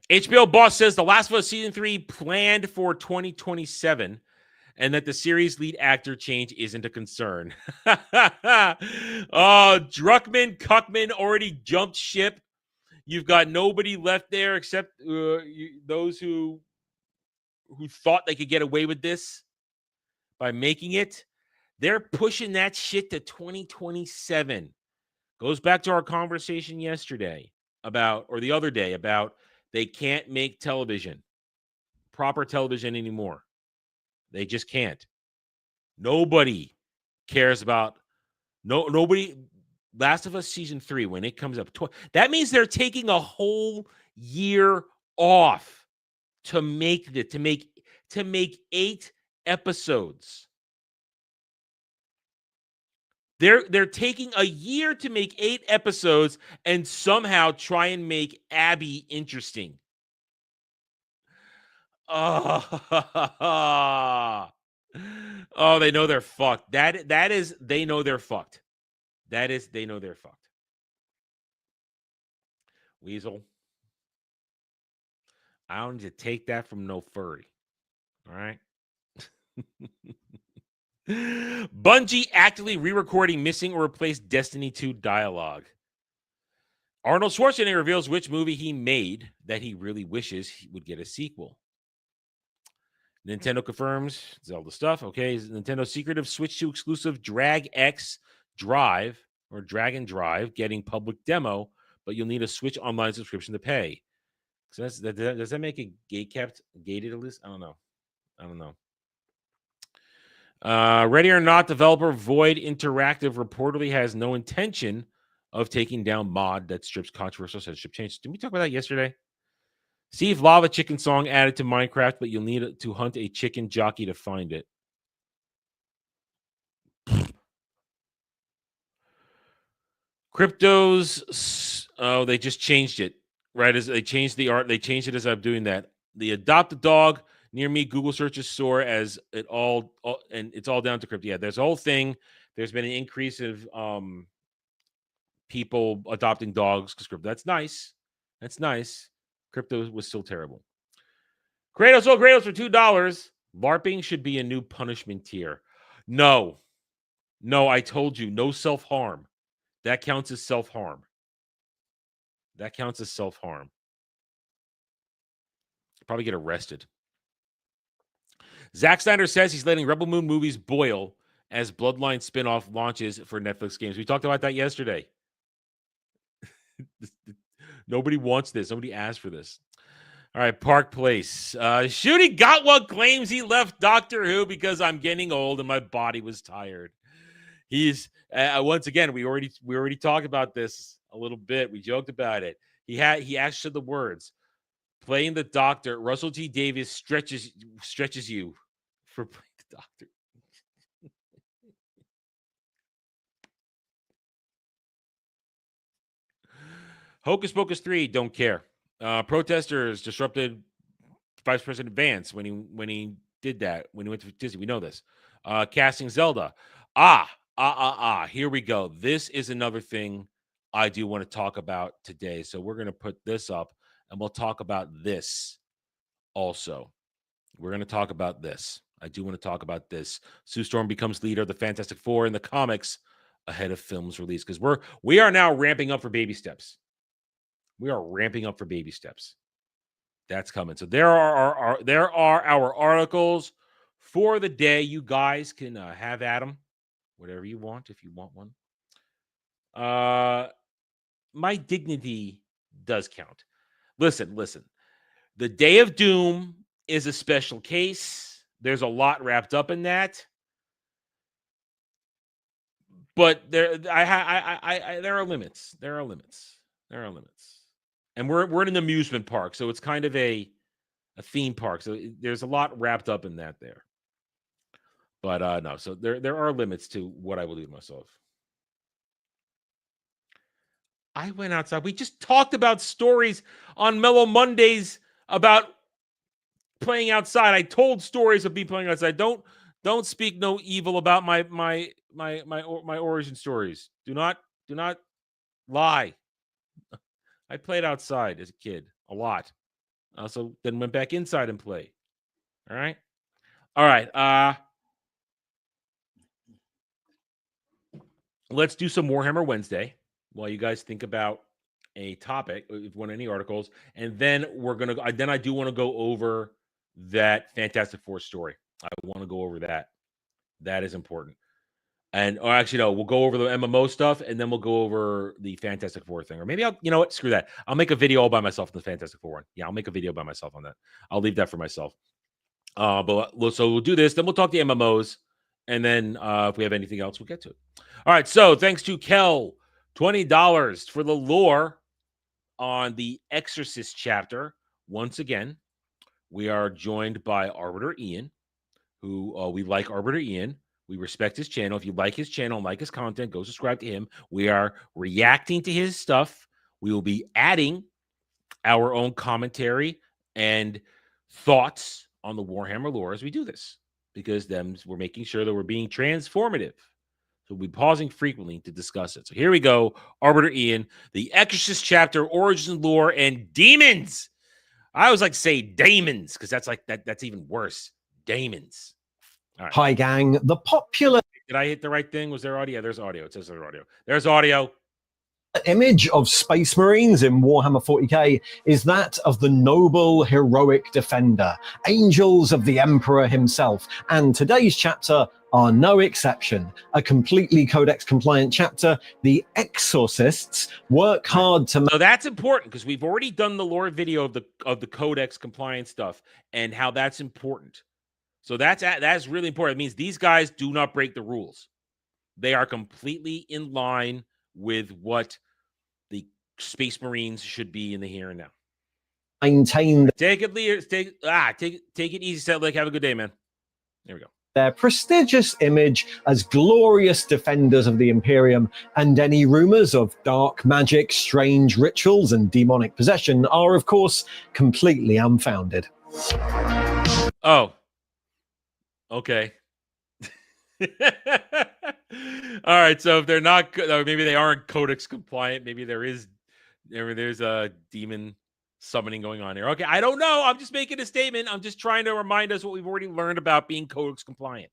HBO boss says The Last of Us Season 3 planned for 2027 and that the series lead actor change isn't a concern. Druckmann, Cuckman already jumped ship. You've got nobody left there except those who thought they could get away with this by making it. They're pushing that shit to 2027. Goes back to our conversation yesterday about, or the other day, about They can't make television, proper television anymore. They just can't. Nobody cares about nobody. Last of Us season 3, when it comes up, that means they're taking a whole year off to make 8 episodes. They're taking a year to make 8 episodes and somehow try and make Abby interesting. Oh, they know they're fucked. That is they know they're fucked. That is they know they're fucked. Weasel. I don't need to take that from no furry. All right. Bungie actively re-recording missing or replaced Destiny 2 dialogue. Arnold Schwarzenegger reveals which movie he made that he really wishes he would get a sequel. Nintendo confirms Zelda stuff. Okay, Nintendo's secretive Switch 2 exclusive Drag X Drive or Dragon Drive getting public demo, but you'll need a Switch Online subscription to pay. So does that make it gated at least? I don't know. Ready or Not developer Void Interactive reportedly has no intention of taking down mod that strips controversial censorship changes. Did we talk about that yesterday? Steve Lava Chicken song added to Minecraft, but you'll need to hunt a chicken jockey to find it. Cryptos. Oh, they just changed it. Right as they changed the art, they changed it as I'm doing that. The adopt a dog near me. Google searches soar as it all and it's all down to crypto. Yeah, there's a whole thing. There's been an increase of people adopting dogs because crypto. That's nice. That's nice. Crypto was still terrible. Kratos for $2. LARPing should be a new punishment tier. No, I told you, no self-harm. That counts as self-harm. Probably get arrested. Zack Snyder says he's letting Rebel Moon movies boil as Bloodline spinoff launches for Netflix games. We talked about that yesterday. Nobody wants this. Nobody asked for this. All right, Park Place. Shooty Gatwa claims he left Doctor Who because I'm getting old and my body was tired. He's once again, we already talked about this a little bit. We joked about it. He actually said the words. Playing the Doctor, Russell T. Davies stretches you for playing the Doctor. Hocus Pocus 3, don't care. Protesters disrupted Vice President Vance when he did that, when he went to Disney. We know this. Casting Zelda. Here we go. This is another thing I do want to talk about today. So we're going to put this up and we'll talk about this also. We're going to talk about this. I do want to talk about this. Sue Storm becomes leader of the Fantastic Four in the comics ahead of film's release because we are now ramping up for baby steps. We are ramping up for baby steps. That's coming. So there are our articles for the day. You guys can have at them, whatever you want if you want one. My dignity does count. Listen. The Day of Doom is a special case. There's a lot wrapped up in that. But there are limits. There are limits. And we're in an amusement park, so it's kind of a theme park. So there's a lot wrapped up in that there. But no, so there are limits to what I will do to myself. I went outside. We just talked about stories on Mellow Mondays about playing outside. I told stories of me playing outside. Don't speak no evil about my origin stories. Do not lie. I played outside as a kid a lot. Also then went back inside and played. All right. Let's do some Warhammer Wednesday while you guys think about a topic, if you want any articles, and then I do want to go over that Fantastic Four story. I want to go over that. That is important. or actually, no, we'll go over the MMO stuff, and then we'll go over the Fantastic Four thing. Or maybe you know what? Screw that. I'll make a video all by myself on the Fantastic Four one. Yeah, I'll make a video by myself on that. I'll leave that for myself. So we'll do this. Then we'll talk the MMOs, and then if we have anything else, we'll get to it. All right. So thanks to Kel, $20 for the lore on the Exorcist chapter. Once again, we are joined by Arbiter Ian, who we like Arbiter Ian. We respect his channel. If you like his channel and like his content, go subscribe to him. We are reacting to his stuff. We will be adding our own commentary and thoughts on the Warhammer lore as we do this, because we're making sure that we're being transformative. So we'll be pausing frequently to discuss it. So here we go. Arbiter Ian, the Exorcist chapter, origin, lore, and demons. I always like to say daemons because that's even worse. Daemons. All right. Hi, gang. The popular Did I hit the right thing? Was there audio? Yeah, there's audio. It says there's audio. There's audio. image of Space Marines in Warhammer 40k is that of the noble, heroic defender, angels of the Emperor himself. And today's chapter are no exception. A completely Codex-compliant chapter. The Exorcists work hard to... So that's important because we've already done the lore video of the Codex compliant stuff and how that's important. So that's really important. It means these guys do not break the rules. They are completely in line with what the Space Marines should be in the here and now. maintain Take it easy, Setlick. Have a good day, man. There we go. their prestigious image as glorious defenders of the Imperium, and any rumors of dark magic, strange rituals, and demonic possession are, of course, completely unfounded. Oh. Okay. All right, so if they're not, or maybe they aren't Codex compliant, maybe there's a demon summoning going on here. Okay, I don't know. I'm just making a statement. I'm just trying to remind us what we've already learned about being Codex compliant.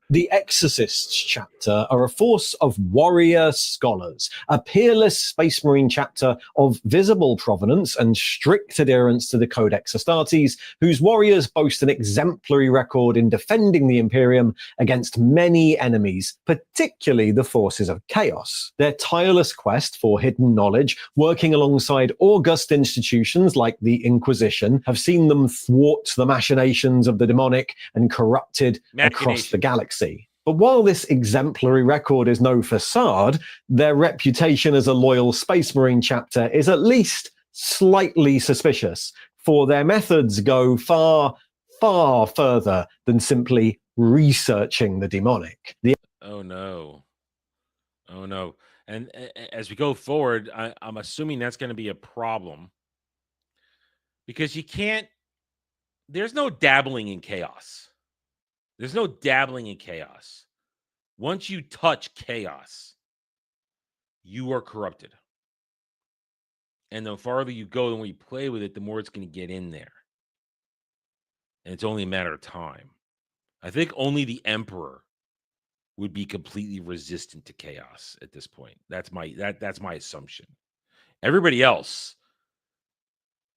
The Exorcists chapter are a force of warrior scholars, a peerless Space Marine chapter of visible provenance and strict adherence to the Codex Astartes, whose warriors boast an exemplary record in defending the Imperium against many enemies, particularly the forces of chaos. Their tireless quest for hidden knowledge, working alongside august institutions like the Inquisition, have seen them thwart the machinations of the demonic and corrupted across the galaxy. But while this exemplary record is no facade, their reputation as a loyal Space Marine chapter is at least slightly suspicious, for their methods go far, far further than simply researching the demonic. Oh no. And as we go forward, I'm assuming that's going to be a problem, because there's no dabbling in chaos. There's no dabbling in chaos. Once you touch chaos, you are corrupted. And the farther you go, the more you play with it, the more it's going to get in there. And it's only a matter of time. I think only the Emperor would be completely resistant to chaos at this point. That's my assumption. Everybody else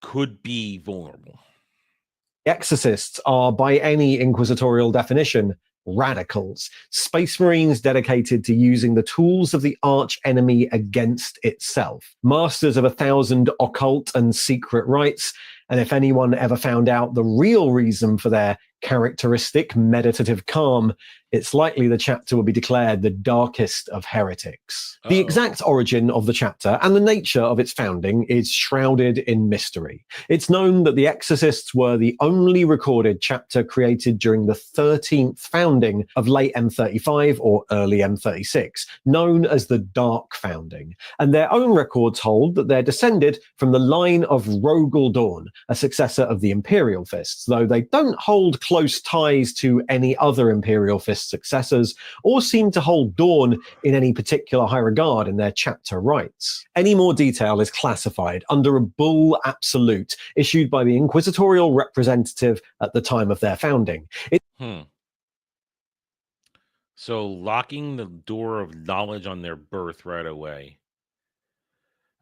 could be vulnerable. Exorcists are, by any inquisitorial definition, radicals, Space Marines dedicated to using the tools of the arch enemy against itself, masters of 1,000 occult and secret rites, and if anyone ever found out the real reason for their characteristic meditative calm, it's likely the chapter will be declared the darkest of heretics. The exact origin of the chapter and the nature of its founding is shrouded in mystery. It's known that the Exorcists were the only recorded chapter created during the 13th founding of late M35 or early M36, known as the Dark Founding, and their own records hold that they're descended from the line of Rogel Dawn, a successor of the Imperial Fists, though they don't hold close ties to any other Imperial Fist successors, or seem to hold Dawn in any particular high regard in their chapter rights. Any more detail is classified under a bull absolute issued by the inquisitorial representative at the time of their founding. So locking the door of knowledge on their birth right away.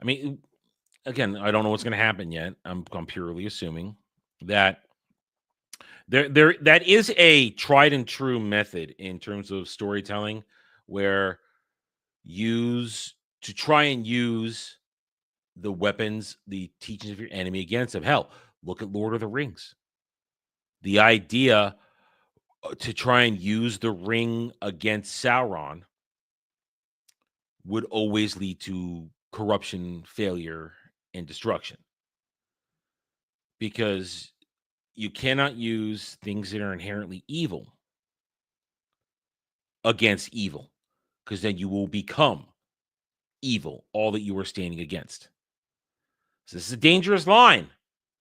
I mean, again, I don't know what's going to happen yet. I'm purely assuming that that is a tried and true method in terms of storytelling, where try and use the weapons, the teachings of your enemy against them. Hell, look at Lord of the Rings. The idea to try and use the ring against Sauron would always lead to corruption, failure, and destruction. Because you cannot use things that are inherently evil against evil, because then you will become evil, all that you are standing against. So this is a dangerous line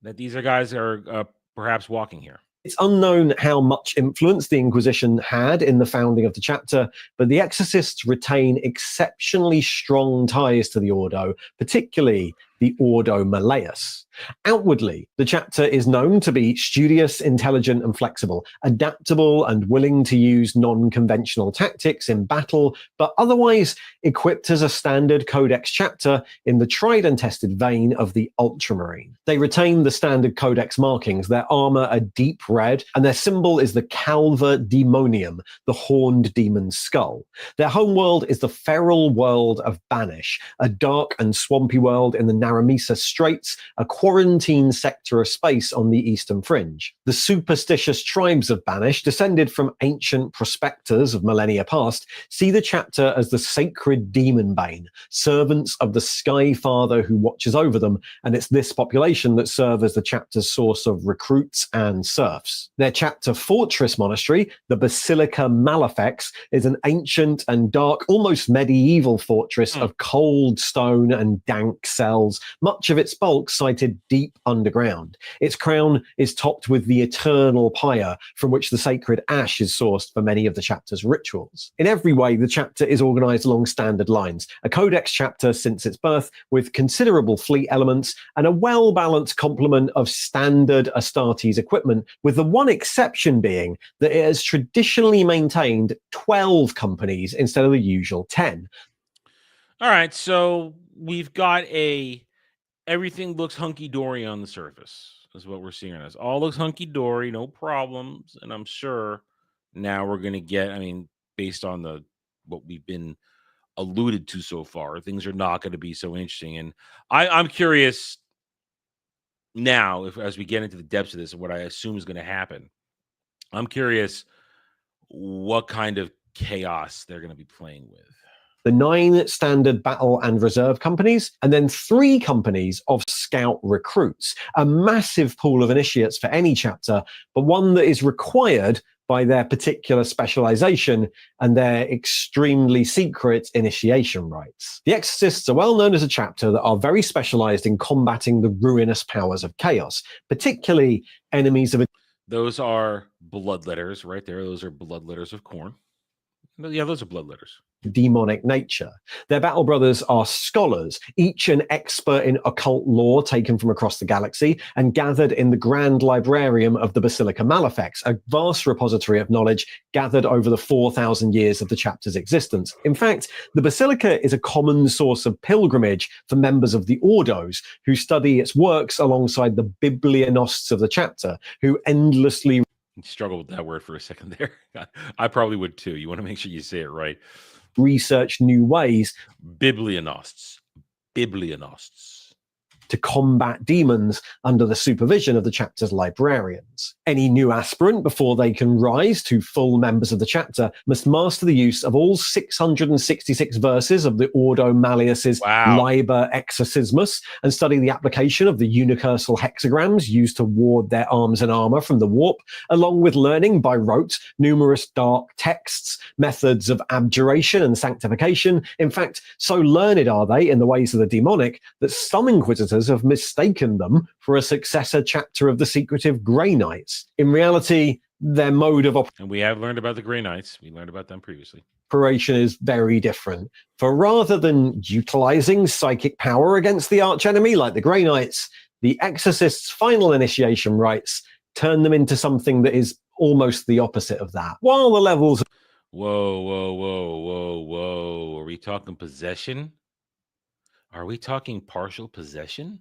that these guys are perhaps walking here. It's unknown how much influence the Inquisition had in the founding of the chapter, but the Exorcists retain exceptionally strong ties to the Ordo, particularly the Ordo Malleus. Outwardly, the chapter is known to be studious, intelligent, and flexible, adaptable and willing to use non-conventional tactics in battle, but otherwise equipped as a standard Codex chapter in the tried and tested vein of the Ultramarine. They retain the standard Codex markings, their armor a deep red, and their symbol is the Calva Demonium, the horned demon's skull. Their homeworld is the feral world of Banish, a dark and swampy world in the Naramisa Straits, a quarantine sector of space on the eastern fringe. The superstitious tribes of Banish, descended from ancient prospectors of millennia past, see the chapter as the sacred demon bane, servants of the Sky Father who watches over them, and it's this population that serve as the chapter's source of recruits and serfs. Their chapter fortress monastery, the Basilica Malefex, is an ancient and dark, almost medieval fortress of cold stone and dank cells, much of its bulk sited deep underground. Its crown is topped with the eternal pyre, from which the sacred ash is sourced for many of the chapter's rituals. In every way, the chapter is organized along standard lines, a codex chapter since its birth, with considerable fleet elements and a well-balanced complement of standard Astartes equipment, with the one exception being that it has traditionally maintained 12 companies instead of the usual 10. All right, so we've got everything looks hunky-dory on the surface, is what we're seeing on this. All looks hunky-dory, no problems, and I'm sure now we're going to get, based on what we've been alluded to so far, things are not going to be so interesting. And I'm curious now, as we get into the depths of this and what I assume is going to happen, I'm curious what kind of chaos they're going to be playing with. The 9 standard battle and reserve companies, and then 3 companies of scout recruits, a massive pool of initiates for any chapter, but one that is required by their particular specialization and their extremely secret initiation rites. The Exorcists are well known as a chapter that are very specialized in combating the ruinous powers of chaos, particularly enemies of... Those are blood letters right there. Those are blood letters of corn. Yeah, those are blood letters. Demonic nature. Their battle brothers are scholars, each an expert in occult lore taken from across the galaxy and gathered in the Grand Librarium of the Basilica Malefex, a vast repository of knowledge gathered over the 4,000 years of the chapter's existence. In fact, the Basilica is a common source of pilgrimage for members of the Ordos, who study its works alongside the Biblianostes of the chapter, who endlessly... Struggle with that word for a second there. I probably would too. You want to make sure you say it right. Research new ways. Biblianostes. To combat demons under the supervision of the chapter's librarians. Any new aspirant, before they can rise to full members of the chapter, must master the use of all 666 verses of the Ordo Malleus's Liber Exorcismus and study the application of the unicursal hexagrams used to ward their arms and armor from the warp, along with learning by rote numerous dark texts, methods of abjuration and sanctification. In fact, so learned are they in the ways of the demonic that some inquisitors have mistaken them for a successor chapter of the secretive Grey Knights. In reality, their mode of and we have learned about the Grey Knights. We learned about them previously. Operation is very different. For rather than utilizing psychic power against the archenemy like the Grey Knights, the Exorcist's final initiation rites turn them into something that is almost the opposite of that. While the levels... Whoa. Are we talking possession? Are we talking partial possession?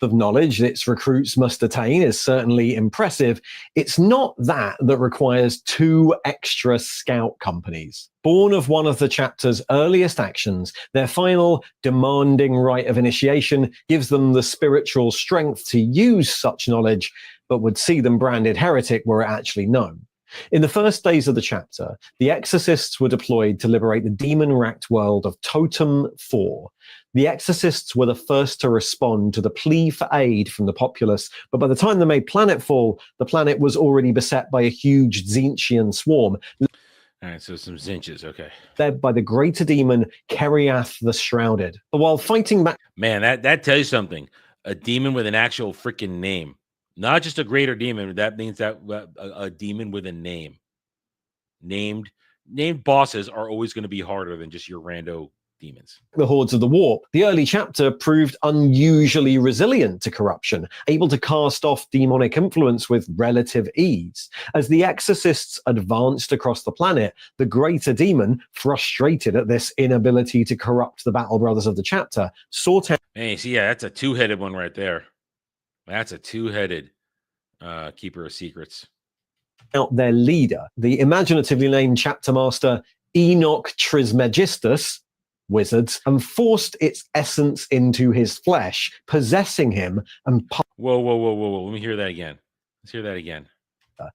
Of knowledge its recruits must attain is certainly impressive. It's not that requires 2 extra scout companies. Born of one of the chapter's earliest actions, their final demanding rite of initiation gives them the spiritual strength to use such knowledge, but would see them branded heretic were it actually known. In the first days of the chapter, the exorcists were deployed to liberate the demon-racked world of Totem 4. The exorcists were the first to respond to the plea for aid from the populace, but by the time they made planetfall, the planet was already beset by a huge Tzeentchian swarm. All right, so some Zinches, okay. Led by the greater demon Keriath the Shrouded. While fighting back... Man, that tells you something. A demon with an actual freaking name. Not just a greater demon. That means that a demon with a name. Named bosses are always going to be harder than just your rando demons. The hordes of the warp. The early chapter proved unusually resilient to corruption, able to cast off demonic influence with relative ease. As the exorcists advanced across the planet, the greater demon, frustrated at this inability to corrupt the battle brothers of the chapter, sought out... Hey, see, yeah, that's a 2-headed one right there. That's a 2-headed keeper of secrets. Out their leader, the imaginatively named chapter master Enoch Trismegistus, wizards, and forced its essence into his flesh, possessing him and... Whoa. Let me hear that again. Let's hear that again.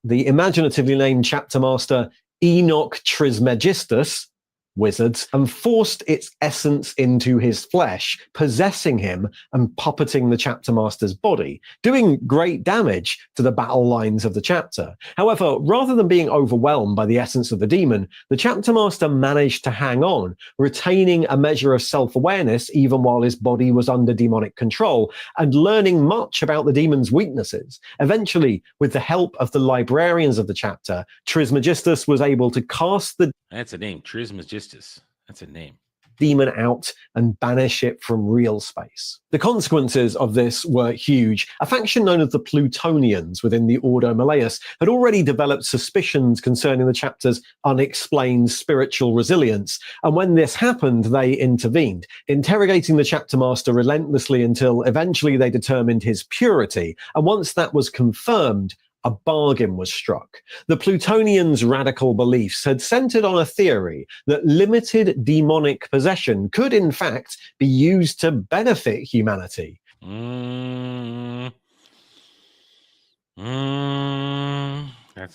The imaginatively named chapter master Enoch Trismegistus, wizards, and forced its essence into his flesh, possessing him and puppeting the chapter master's body, doing great damage to the battle lines of the chapter. However, rather than being overwhelmed by the essence of the demon, the chapter master managed to hang on, retaining a measure of self-awareness even while his body was under demonic control, and learning much about the demon's weaknesses. Eventually, with the help of the librarians of the chapter, Trismegistus was able to cast the... That's a name, Trismegistus. That's a name. Demon out and banish it from real space. The consequences of this were huge. A faction known as the Plutonians within the Ordo Malleus had already developed suspicions concerning the chapter's unexplained spiritual resilience, and when this happened, they intervened, interrogating the chapter master relentlessly until eventually they determined his purity, and once that was confirmed, a bargain was struck. The Plutonians' radical beliefs had centered on a theory that limited demonic possession could, in fact, be used to benefit humanity. That's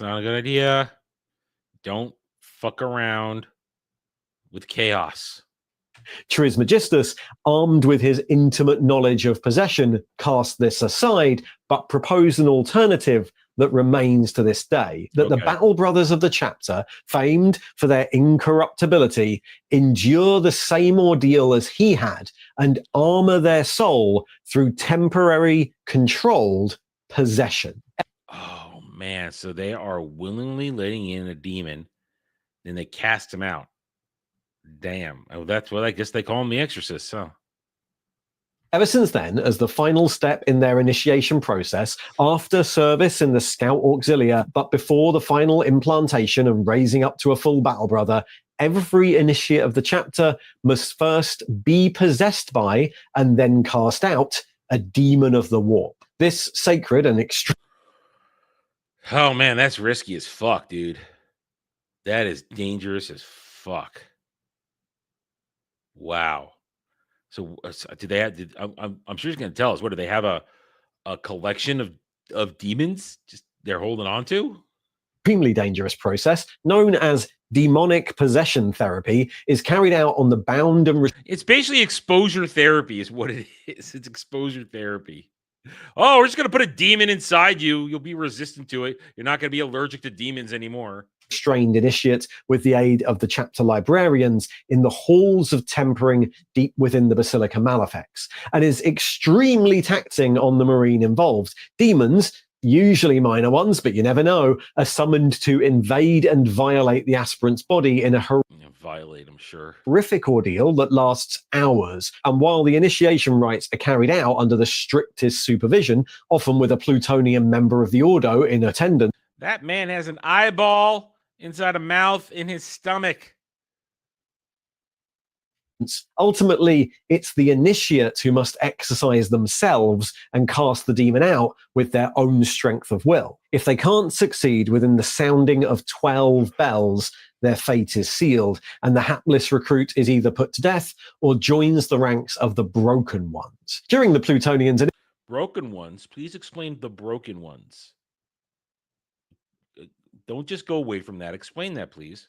not a good idea. Don't fuck around with chaos. Trismegistus, armed with his intimate knowledge of possession, cast this aside, but proposed an alternative that remains to this day, that the Battle Brothers of the chapter, famed for their incorruptibility, endure the same ordeal as he had and armor their soul through temporary, controlled possession. Oh, man. So they are willingly letting in a demon, then they cast him out. Damn. Oh, that's what I guess they call him, the exorcist, huh? Ever since then, as the final step in their initiation process, after service in the Scout Auxilia, but before the final implantation and raising up to a full battle brother, every initiate of the chapter must first be possessed by, and then cast out, a demon of the warp. This sacred and extreme... Oh, man, that's risky as fuck, dude. That is dangerous as fuck. Wow. So do they have? I'm sure he's going to tell us. What do they have? A collection of demons just they're holding on to? Extremely dangerous process known as demonic possession therapy is carried out on the bound and... It's basically exposure therapy, is what it is. It's exposure therapy. Oh, we're just going to put a demon inside you. You'll be resistant to it. You're not going to be allergic to demons anymore. Restrained initiate with the aid of the chapter librarians in the halls of tempering deep within the Basilica Malefics, and is extremely taxing on the marine involved. Demons, usually minor ones, but you never know, are summoned to invade and violate the aspirant's body in a violate, I'm sure. horrific ordeal that lasts hours. And while the initiation rites are carried out under the strictest supervision, often with a Plutonian member of the Ordo in attendance, that man has an eyeball inside a mouth in his stomach. Ultimately, it's the initiate who must exercise themselves and cast the demon out with their own strength of will. If they can't succeed within the sounding of 12 bells, their fate is sealed, and the hapless recruit is either put to death or joins the ranks of the broken ones. During the Plutonians' Broken ones? Please explain the broken ones. Don't just go away from that. Explain that, please.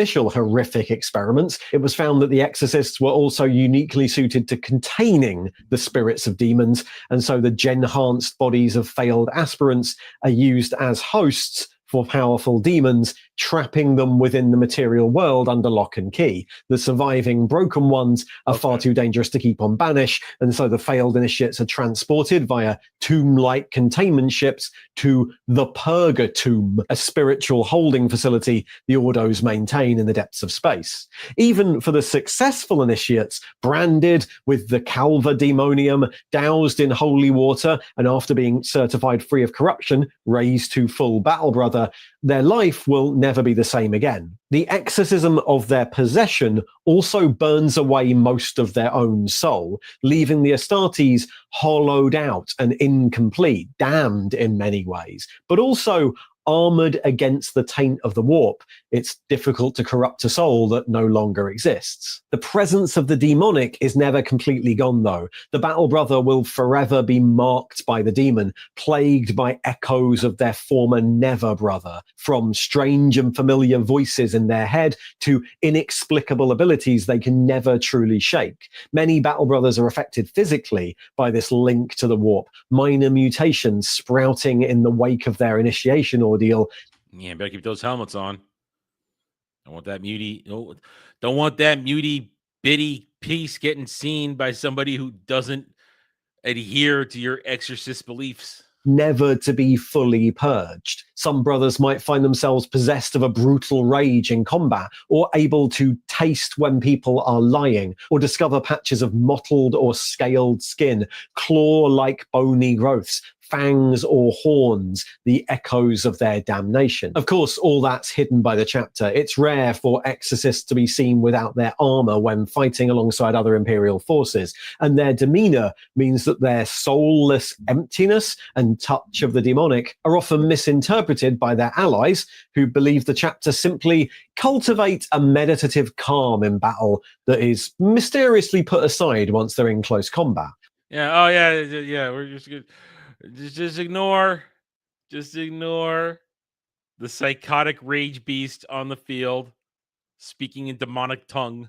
initial horrific experiments, it was found that the exorcists were also uniquely suited to containing the spirits of demons, and so the gen-enhanced bodies of failed aspirants are used as hosts for powerful demons, trapping them within the material world under lock and key. The surviving broken ones are far too dangerous to keep on banish, and so the failed initiates are transported via tomb-like containment ships to the Purgatomb, a spiritual holding facility the Ordos maintain in the depths of space. Even for the successful initiates, branded with the Calva Demonium, doused in holy water, and after being certified free of corruption, raised to full battle brother, their life will never be the same again. The exorcism of their possession also burns away most of their own soul, leaving the Astartes hollowed out and incomplete, damned in many ways, but also armored against the taint of the warp. It's difficult to corrupt a soul that no longer exists. The presence of the demonic is never completely gone, though. The Battle Brother will forever be marked by the demon, plagued by echoes of their former Never Brother, from strange and familiar voices in their head to inexplicable abilities they can never truly shake. Many Battle Brothers are affected physically by this link to the warp, minor mutations sprouting in the wake of their initiation ordeal. Yeah, better keep those helmets on. Don't want that muty. Don't want that muty bitty piece getting seen by somebody who doesn't adhere to your exorcist beliefs. Never to be fully purged. Some brothers might find themselves possessed of a brutal rage in combat, or able to taste when people are lying, or discover patches of mottled or scaled skin, claw-like bony growths, fangs or horns, the echoes of their damnation. Of course, all that's hidden by the chapter. It's rare for exorcists to be seen without their armor when fighting alongside other Imperial forces, and their demeanor means that their soulless emptiness and touch of the demonic are often misinterpreted by their allies, who believe the chapter simply cultivate a meditative calm in battle that is mysteriously put aside once they're in close combat. Yeah, oh yeah, we're just good. Just ignore the psychotic rage beast on the field speaking in demonic tongue.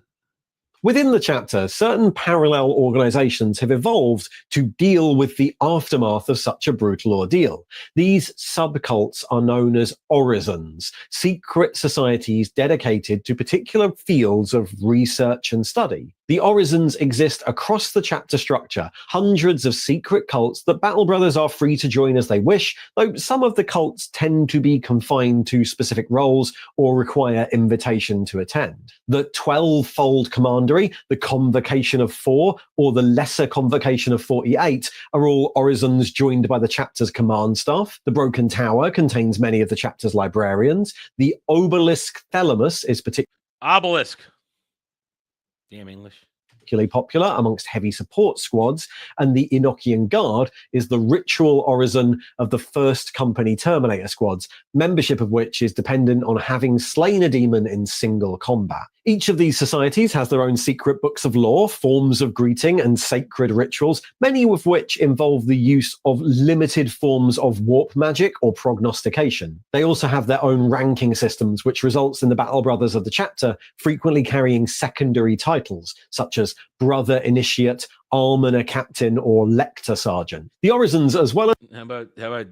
Within the chapter, certain parallel organizations have evolved to deal with the aftermath of such a brutal ordeal. These subcults are known as orisons, secret societies dedicated to particular fields of research and study. The orisons exist across the chapter structure, hundreds of secret cults that Battle Brothers are free to join as they wish, though some of the cults tend to be confined to specific roles or require invitation to attend. The 12-fold commandery, the Convocation of 4, or the Lesser Convocation of 48 are all orisons joined by the chapter's command staff. The Broken Tower contains many of the chapter's librarians. The Obelisk Thelamus is Obelisk. Damn English. particularly popular amongst heavy support squads, and the Enochian Guard is the ritual orison of the first company Terminator squads, membership of which is dependent on having slain a demon in single combat. Each of these societies has their own secret books of lore, forms of greeting, and sacred rituals, many of which involve the use of limited forms of warp magic or prognostication. They also have their own ranking systems, which results in the Battle Brothers of the chapter frequently carrying secondary titles, such as Brother Initiate, Almoner Captain, or Lector Sergeant. The Orisons, as well as... How about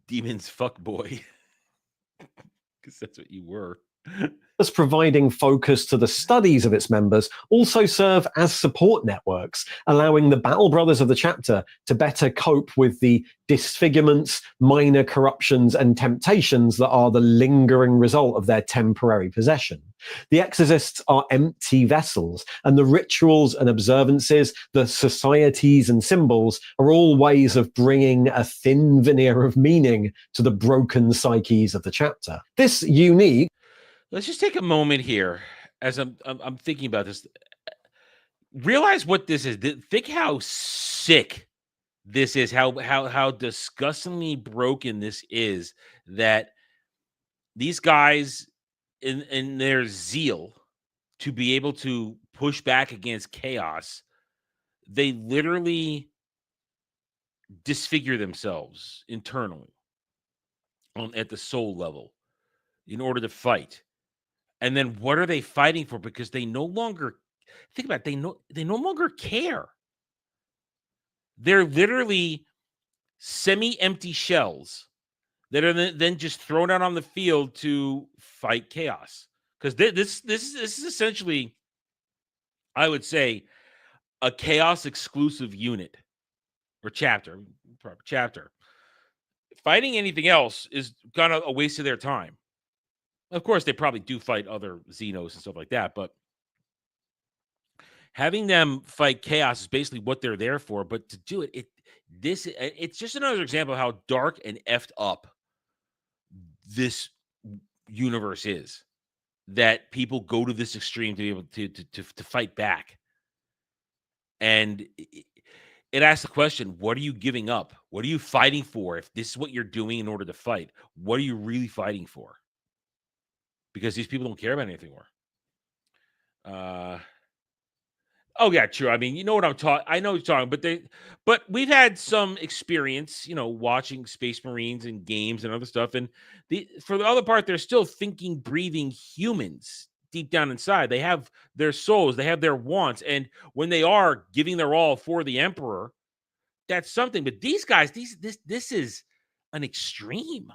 Demon's Fuckboy? Because that's what you were. as providing focus to the studies of its members, also serve as support networks, allowing the Battle Brothers of the chapter to better cope with the disfigurements, minor corruptions, and temptations that are the lingering result of their temporary possession. The exorcists are empty vessels, and the rituals and observances, the societies and symbols are all ways of bringing a thin veneer of meaning to the broken psyches of the chapter. This unique... Let's just take a moment here as I'm thinking about this. realize what this is. Think how sick this is, how disgustingly broken this is, that these guys in their zeal to be able to push back against chaos, they literally disfigure themselves internally at the soul level in order to fight. And then what are they fighting for? Because they no longer think about it, they no longer care. They're literally semi-empty shells that are then just thrown out on the field to fight chaos. Because this is essentially, I would say, a chaos exclusive unit or chapter. Fighting anything else is kind of a waste of their time. Of course, they probably do fight other Xenos and stuff like that, but having them fight chaos is basically what they're there for. But to do it, it's just another example of how dark and effed up this universe is, that people go to this extreme to be able to fight back. And it asks the question, what are you giving up? What are you fighting for? If this is what you're doing in order to fight, what are you really fighting for? Because these people don't care about anything more. Oh yeah, true. I mean, you know what I'm talking. I know what you're talking, but we've had some experience, watching Space Marines and games and other stuff. And for the other part, they're still thinking, breathing humans deep down inside. They have their souls, they have their wants, and when they are giving their all for the Emperor, that's something. But these guys, this is an extreme,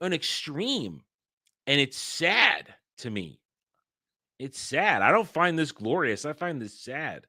and it's sad to me. It's sad. I don't find this glorious. I find this sad.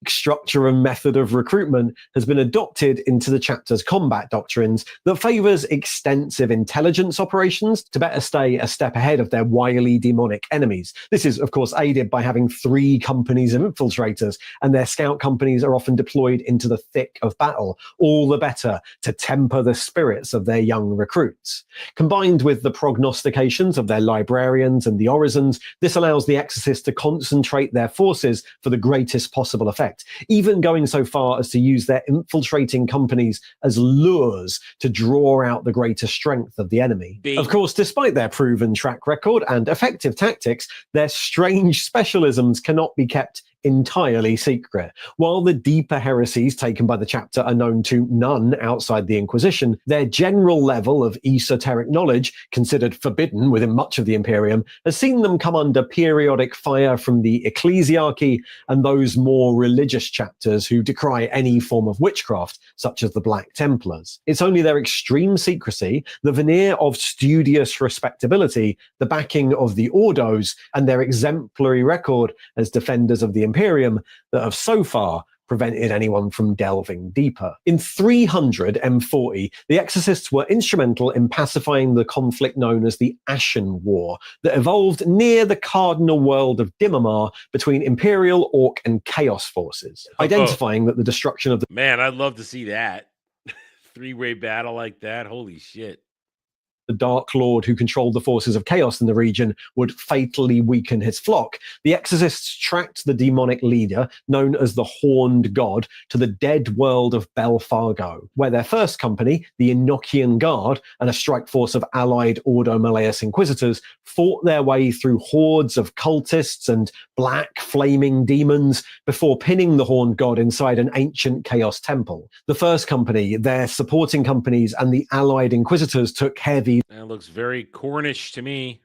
Structure and method of recruitment has been adopted into the chapter's combat doctrines that favors extensive intelligence operations to better stay a step ahead of their wily demonic enemies. This is, of course, aided by having 3 companies of infiltrators, and their scout companies are often deployed into the thick of battle, all the better to temper the spirits of their young recruits. Combined with the prognostications of their librarians and the orisons, this allows the exorcists to concentrate their forces for the greatest possible effect, even going so far as to use their infiltrating companies as lures to draw out the greater strength of the enemy. Of course, despite their proven track record and effective tactics, their strange specialisms cannot be kept entirely secret. While the deeper heresies taken by the chapter are known to none outside the Inquisition, their general level of esoteric knowledge, considered forbidden within much of the Imperium, has seen them come under periodic fire from the ecclesiarchy and those more religious chapters who decry any form of witchcraft, such as the Black Templars. It's only their extreme secrecy, the veneer of studious respectability, the backing of the Ordos, and their exemplary record as defenders of the Imperium that have so far prevented anyone from delving deeper. In 300 M40, the Exorcists were instrumental in pacifying the conflict known as the Ashen War that evolved near the cardinal world of Dimamar between Imperial, Orc, and Chaos forces, identifying that the destruction of the... Man, I'd love to see that. 3-way battle like that. Holy shit. The Dark Lord who controlled the forces of chaos in the region would fatally weaken his flock. The Exorcists tracked the demonic leader, known as the Horned God, to the dead world of Belfargo, where their first company, the Enochian Guard, and a strike force of allied Ordo Malleus Inquisitors, fought their way through hordes of cultists and black flaming demons before pinning the Horned God inside an ancient chaos temple. The first company, their supporting companies, and the allied Inquisitors took heavy... That looks very Cornish to me.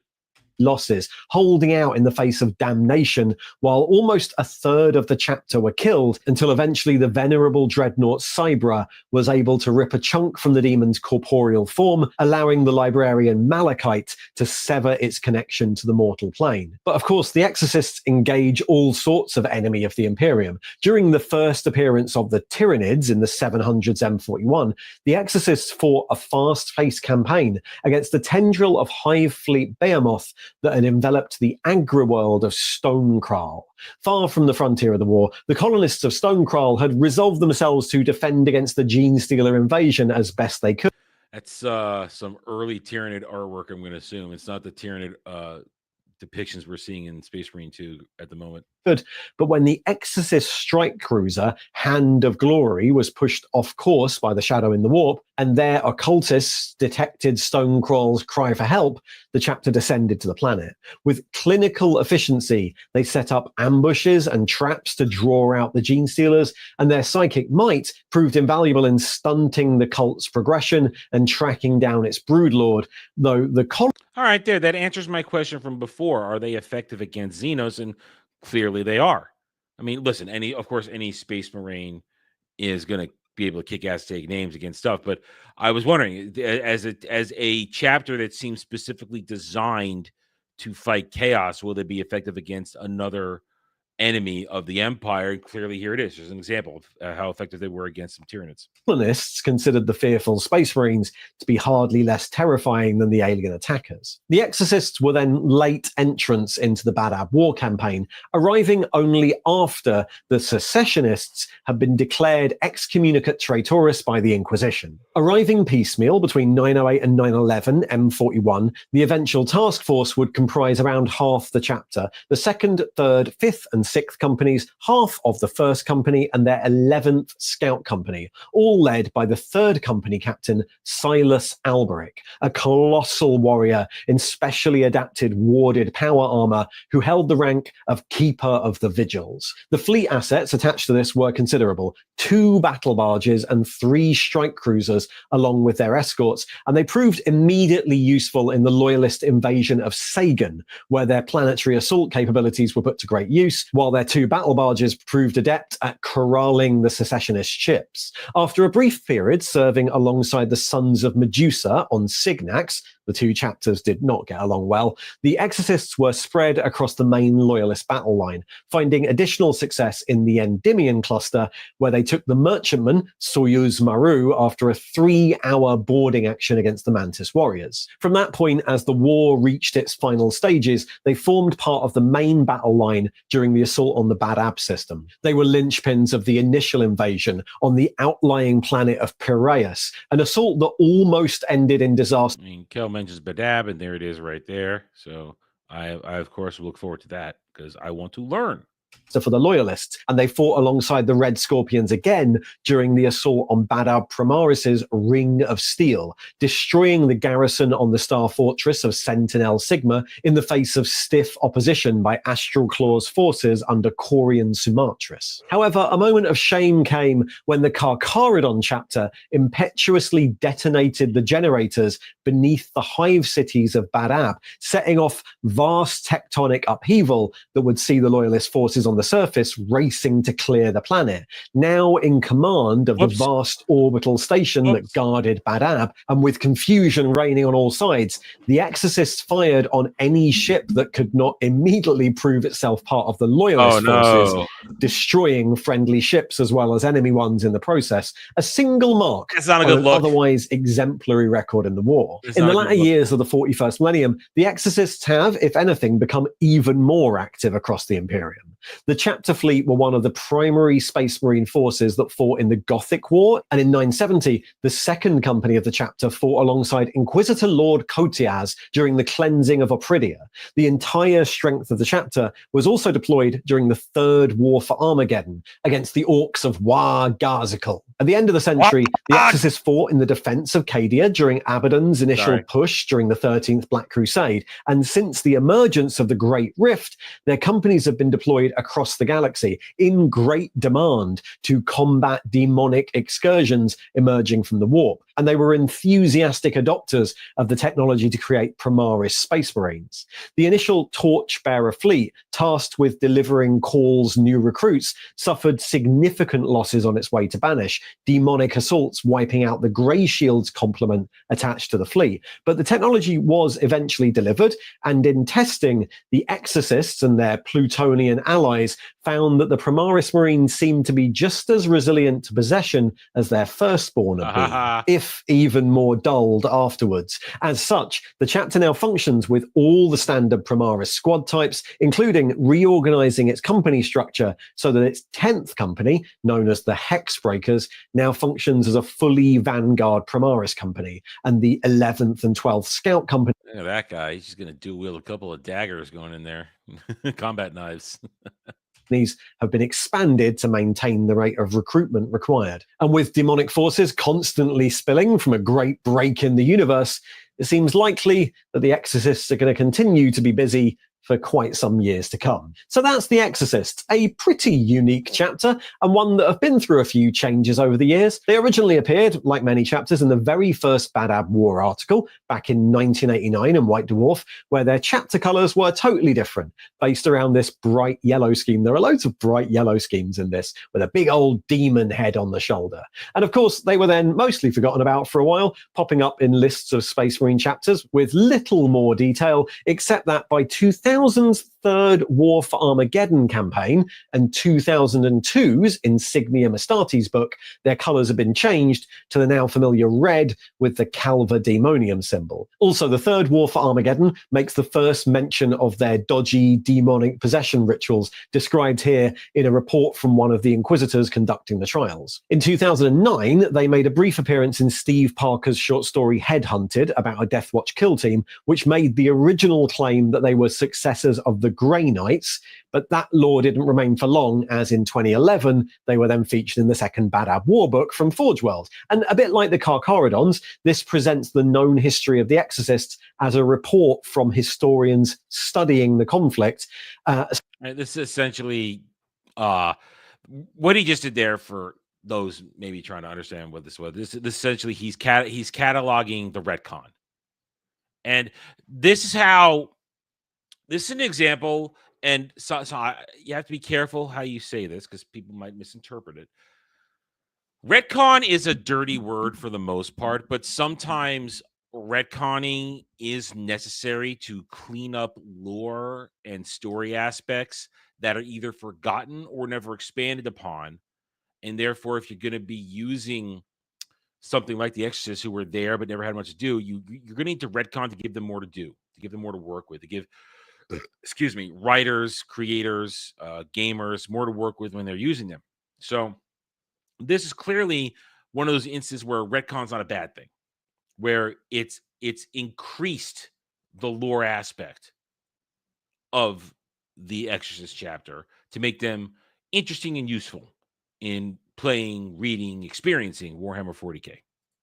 Losses, holding out in the face of damnation, while almost a third of the chapter were killed until eventually the venerable dreadnought Cybra was able to rip a chunk from the demon's corporeal form, allowing the librarian Malachite to sever its connection to the mortal plane. But of course, the Exorcists engage all sorts of enemy of the Imperium. During the first appearance of the Tyranids in the 700s M41, the Exorcists fought a fast-paced campaign against the tendril of Hive Fleet Behemoth that had enveloped the agri-world of Stonekral. Far from the frontier of the war, the colonists of Stonekral had resolved themselves to defend against the Genestealer invasion as best they could. That's some early Tyranid artwork, I'm going to assume. It's not the Tyranid depictions we're seeing in Space Marine 2 at the moment. But when the Exorcist strike cruiser Hand of Glory was pushed off course by the Shadow in the Warp, and their occultists detected Stonecrawl's cry for help, the chapter descended to the planet. With clinical efficiency, they set up ambushes and traps to draw out the Gene Stealers, and their psychic might proved invaluable in stunting the cult's progression and tracking down its broodlord, though the all right, there. That answers my question from before. Are they effective against Xenos? And clearly they are. I mean, listen, of course, any Space Marine is going to be able to kick ass, take names against stuff. But I was wondering, as a chapter that seems specifically designed to fight chaos, will they be effective against another enemy of the Empire? And clearly here it is. There's an example of how effective they were against some Tyranids. Colonists considered the fearful Space Marines to be hardly less terrifying than the alien attackers. The Exorcists were then late entrants into the Badab War campaign, arriving only after the secessionists had been declared excommunicate traitores by the Inquisition. Arriving piecemeal between 908 and 911 M41, the eventual task force would comprise around half the chapter, the 2nd, 3rd, 5th, and 6th companies, half of the 1st company, and their 11th Scout Company, all led by the 3rd Company captain, Silas Alberic, a colossal warrior in specially adapted warded power armor who held the rank of Keeper of the Vigils. The fleet assets attached to this were considerable: 2 battle barges and 3 strike cruisers along with their escorts, and they proved immediately useful in the Loyalist invasion of Sagan, where their planetary assault capabilities were put to great use, while their 2 battle barges proved adept at corralling the secessionist ships. After a brief period serving alongside the Sons of Medusa on Signax, the 2 chapters did not get along well, the Exorcists were spread across the main Loyalist battle line, finding additional success in the Endymion cluster, where they took the merchantman Soyuz Maru after a 3-hour boarding action against the Mantis warriors. From that point, as the war reached its final stages, they formed part of the main battle line during the assault on the Badab system. They were linchpins of the initial invasion on the outlying planet of Piraeus, an assault that almost ended in disaster. I mean, Kel mentions Badab, and there it is right there. So I of course look forward to that because I want to learn. For the Loyalists, and they fought alongside the Red Scorpions again during the assault on Badab Primaris's Ring of Steel, destroying the garrison on the Star Fortress of Sentinel Sigma in the face of stiff opposition by Astral Claw's forces under Corian Sumatris. However, a moment of shame came when the Karkaridon chapter impetuously detonated the generators beneath the hive cities of Badab, setting off vast tectonic upheaval that would see the Loyalist forces on the surface racing to clear the planet, now in command of the vast orbital station that guarded Badab, and with confusion reigning on all sides, the Exorcists fired on any ship that could not immediately prove itself part of the Loyalist forces, destroying friendly ships as well as enemy ones in the process, a single mark on an otherwise exemplary record in the war. In the latter years of the 41st millennium, the Exorcists have, if anything, become even more active across the Imperium. The chapter fleet were one of the primary Space Marine forces that fought in the Gothic War, and in 970, the 2nd Company of the chapter fought alongside Inquisitor Lord Kotiaz during the cleansing of Opridia. The entire strength of the chapter was also deployed during the 3rd War for Armageddon against the Orcs of War Garzikal. At the end of the century, the Exorcists fought in the defense of Cadia during Abaddon's initial push during the 13th Black Crusade, and since the emergence of the Great Rift, their companies have been deployed across the galaxy in great demand to combat demonic excursions emerging from the warp, and they were enthusiastic adopters of the technology to create Primaris Space Marines. The initial Torchbearer fleet, tasked with delivering Call's new recruits, suffered significant losses on its way to Banish, demonic assaults wiping out the Grey Shield's complement attached to the fleet. But the technology was eventually delivered, and in testing, the Exorcists and their Plutonian allies found that the Primaris Marines seemed to be just as resilient to possession as their firstborn had been, if if even more dulled afterwards. As such, the chapter now functions with all the standard Primaris squad types, including reorganizing its company structure so that its 10th company, known as the Hexbreakers, now functions as a fully Vanguard Primaris company, and the 11th and 12th Scout company. Look at that guy. He's just going to dual wield a couple of daggers going in there. Combat knives. These have been expanded to maintain the rate of recruitment required. And with demonic forces constantly spilling from a great break in the universe, it seems likely that the Exorcists are going to continue to be busy for quite some years to come. So that's The Exorcist, a pretty unique chapter, and one that have been through a few changes over the years. They originally appeared, like many chapters, in the very first Bad Ab War article back in 1989 in White Dwarf, where their chapter colours were totally different, based around this bright yellow scheme. There are loads of bright yellow schemes in this, with a big old demon head on the shoulder. And of course, they were then mostly forgotten about for a while, popping up in lists of Space Marine chapters with little more detail, except that by 2000's third War for Armageddon campaign and 2002's Insignia Astartes book, their colours have been changed to the now familiar red with the Calva Demonium symbol. Also, the third War for Armageddon makes the first mention of their dodgy demonic possession rituals, described here in a report from one of the Inquisitors conducting the trials. In 2009, they made a brief appearance in Steve Parker's short story Headhunted about a Deathwatch kill team, which made the original claim that they were successors of the Grey Knights, but that lore didn't remain for long, as in 2011 they were then featured in the second Bad Ab War book from Forge World. And a bit like the Carcharodons, this presents the known history of the Exorcists as a report from historians studying the conflict. This is essentially what he just did there for those maybe trying to understand what this was. This essentially he's cataloging the retcon. And this is an example, and so you have to be careful how you say this because people might misinterpret it. Retcon is a dirty word for the most part, but sometimes retconning is necessary to clean up lore and story aspects that are either forgotten or never expanded upon. And therefore, if you're going to be using something like the Exorcist, who were there but never had much to do, you're going to need to retcon to give them more to do, to give them more to work with, to give writers, creators, gamers more to work with when they're using them. So this is clearly one of those instances where retcon's not a bad thing, where it's increased the lore aspect of the Exorcist chapter to make them interesting and useful in playing, reading, experiencing Warhammer 40K.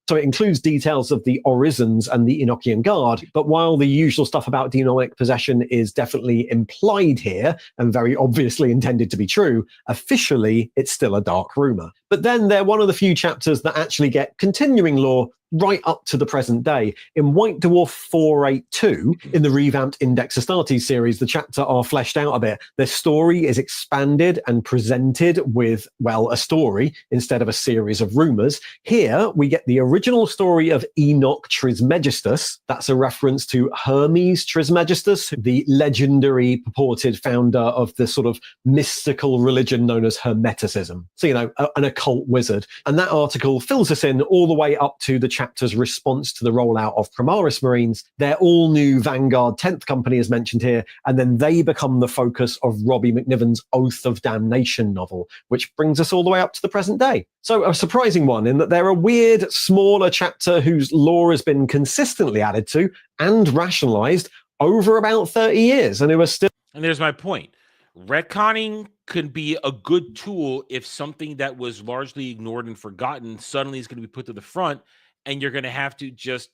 So it includes details of the Orisons and the Enochian Guard, but while the usual stuff about demonic possession is definitely implied here and very obviously intended to be true, officially it's still a dark rumor. But then they're one of the few chapters that actually get continuing lore right up to the present day. In White Dwarf 482, in the revamped Index Astartes series, the chapter are fleshed out a bit. Their story is expanded and presented with, well, a story instead of a series of rumors. Here, we get the original story of Enoch Trismegistus. That's a reference to Hermes Trismegistus, the legendary purported founder of the sort of mystical religion known as Hermeticism. So, an occult wizard. And that article fills us in all the way up to the chapter's response to the rollout of Primaris Marines. Their all-new Vanguard 10th Company is mentioned here, and then they become the focus of Robbie McNiven's Oath of Damnation novel, which brings us all the way up to the present day. So a surprising one in that they're a weird, smaller chapter whose lore has been consistently added to and rationalized over about 30 years, and who are still... And there's my point. Retconning can be a good tool if something that was largely ignored and forgotten suddenly is going to be put to the front, and you're going to have to just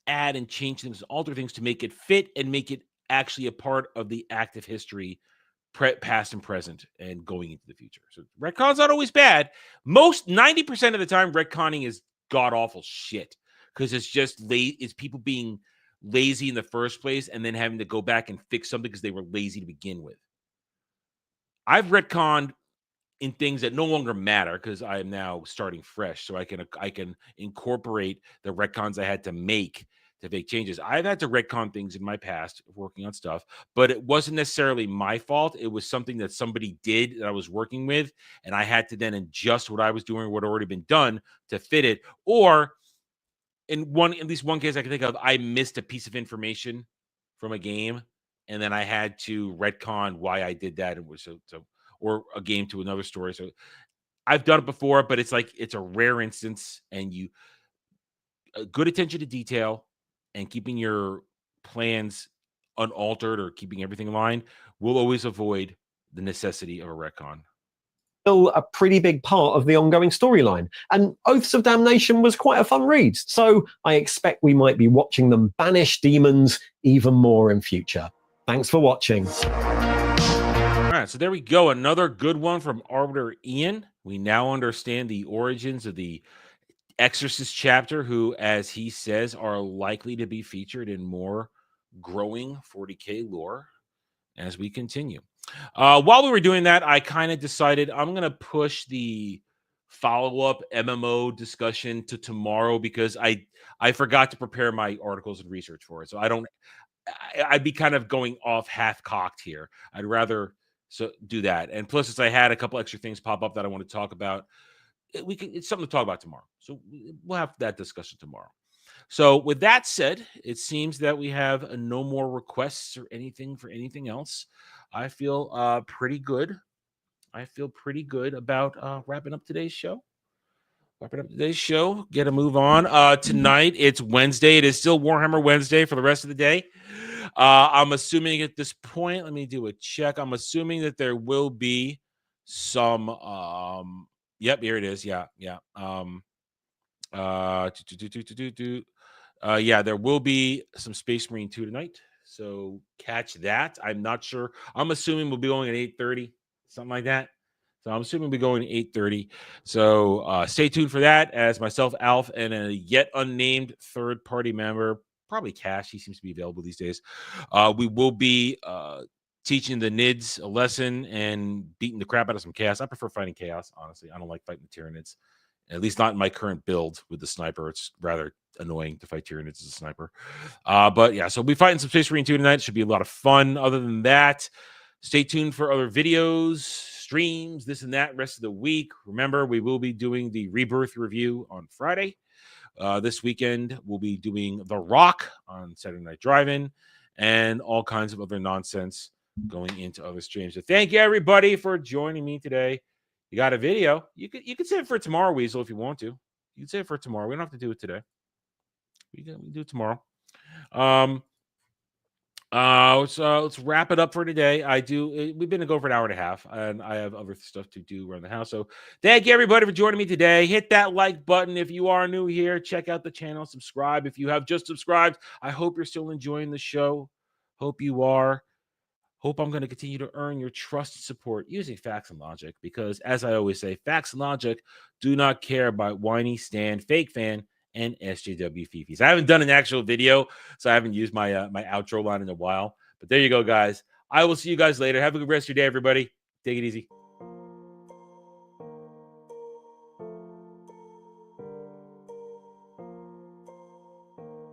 add and change things, alter things to make it fit and make it actually a part of the active history, past and present, and going into the future. So retcon's not always bad. 90% of the time, retconning is god-awful shit because it's just it's people being lazy in the first place and then having to go back and fix something because they were lazy to begin with. I've retconned in things that no longer matter because I am now starting fresh, so I can incorporate the retcons I had to make changes. I've had to retcon things in my past working on stuff, but it wasn't necessarily my fault. It was something that somebody did that I was working with, and I had to then adjust what I was doing, what had already been done to fit it. Or at least one case I can think of, I missed a piece of information from a game, and then I had to retcon why I did that, and was or a game to another story. So I've done it before, but it's like it's a rare instance, and good attention to detail and keeping your plans unaltered or keeping everything in line will always avoid the necessity of a retcon. Still a pretty big part of the ongoing storyline, and Oaths of Damnation was quite a fun read, so I expect we might be watching them banish demons even more in future. Thanks for watching. All right, so there we go. Another good one from Arbiter Ian. We now understand the origins of the Exorcist chapter, who, as he says, are likely to be featured in more growing 40K lore as we continue. While we were doing that, I kind of decided I'm going to push the follow-up MMO discussion to tomorrow because I forgot to prepare my articles and research for it. So I'd be kind of going off half-cocked here. I'd rather do that. And plus, since I had a couple extra things pop up that I want to talk about, it's something to talk about tomorrow. So we'll have that discussion tomorrow. So with that said, it seems that we have no more requests or anything for anything else. I feel pretty good. I feel pretty good about wrapping up today's show. Get a move on. Tonight, it's Wednesday. It is still Warhammer Wednesday for the rest of the day. I'm assuming at this point, let me do a check. I'm assuming that there will be some yep, here it is. Yeah. Yeah, there will be some Space Marine 2 tonight. So catch that. I'm not sure. I'm assuming we'll be going at 8:30, something like that. So I'm assuming we'll be going at 8:30. So stay tuned for that, as myself, Alf, and a yet unnamed third-party member, probably Cash, he seems to be available these days. We will be teaching the Nids a lesson and beating the crap out of some chaos. I prefer fighting chaos, honestly. I don't like fighting the Tyranids, at least not in my current build with the sniper. It's rather annoying to fight Tyranids as a sniper. But yeah, so we'll be fighting some Space Marine 2 tonight. It should be a lot of fun. Other than that, stay tuned for other videos, streams, this and that rest of the week. Remember, we will be doing the Rebirth review on Friday. This weekend, we'll be doing The Rock on Saturday Night Drive-In and all kinds of other nonsense going into other streams. So thank you, everybody, for joining me today. You got a video. You could save it for tomorrow, Weasel, if you want to. You can save it for tomorrow. We don't have to do it today. We can do it tomorrow. Let's wrap it up for today. We've been to go for an hour and a half, and I have other stuff to do around the house. So thank you, everybody, for joining me today. Hit that like button if you are new here. Check out the channel. Subscribe if you have just subscribed. I hope you're still enjoying the show. Hope you are. Hope I'm going to continue to earn your trust and support using facts and logic, because, as I always say, facts and logic do not care about whiny Stan, fake fan, and SJW Fifis. I haven't done an actual video, so I haven't used my my outro line in a while. But there you go, guys. I will see you guys later. Have a good rest of your day, everybody. Take it easy.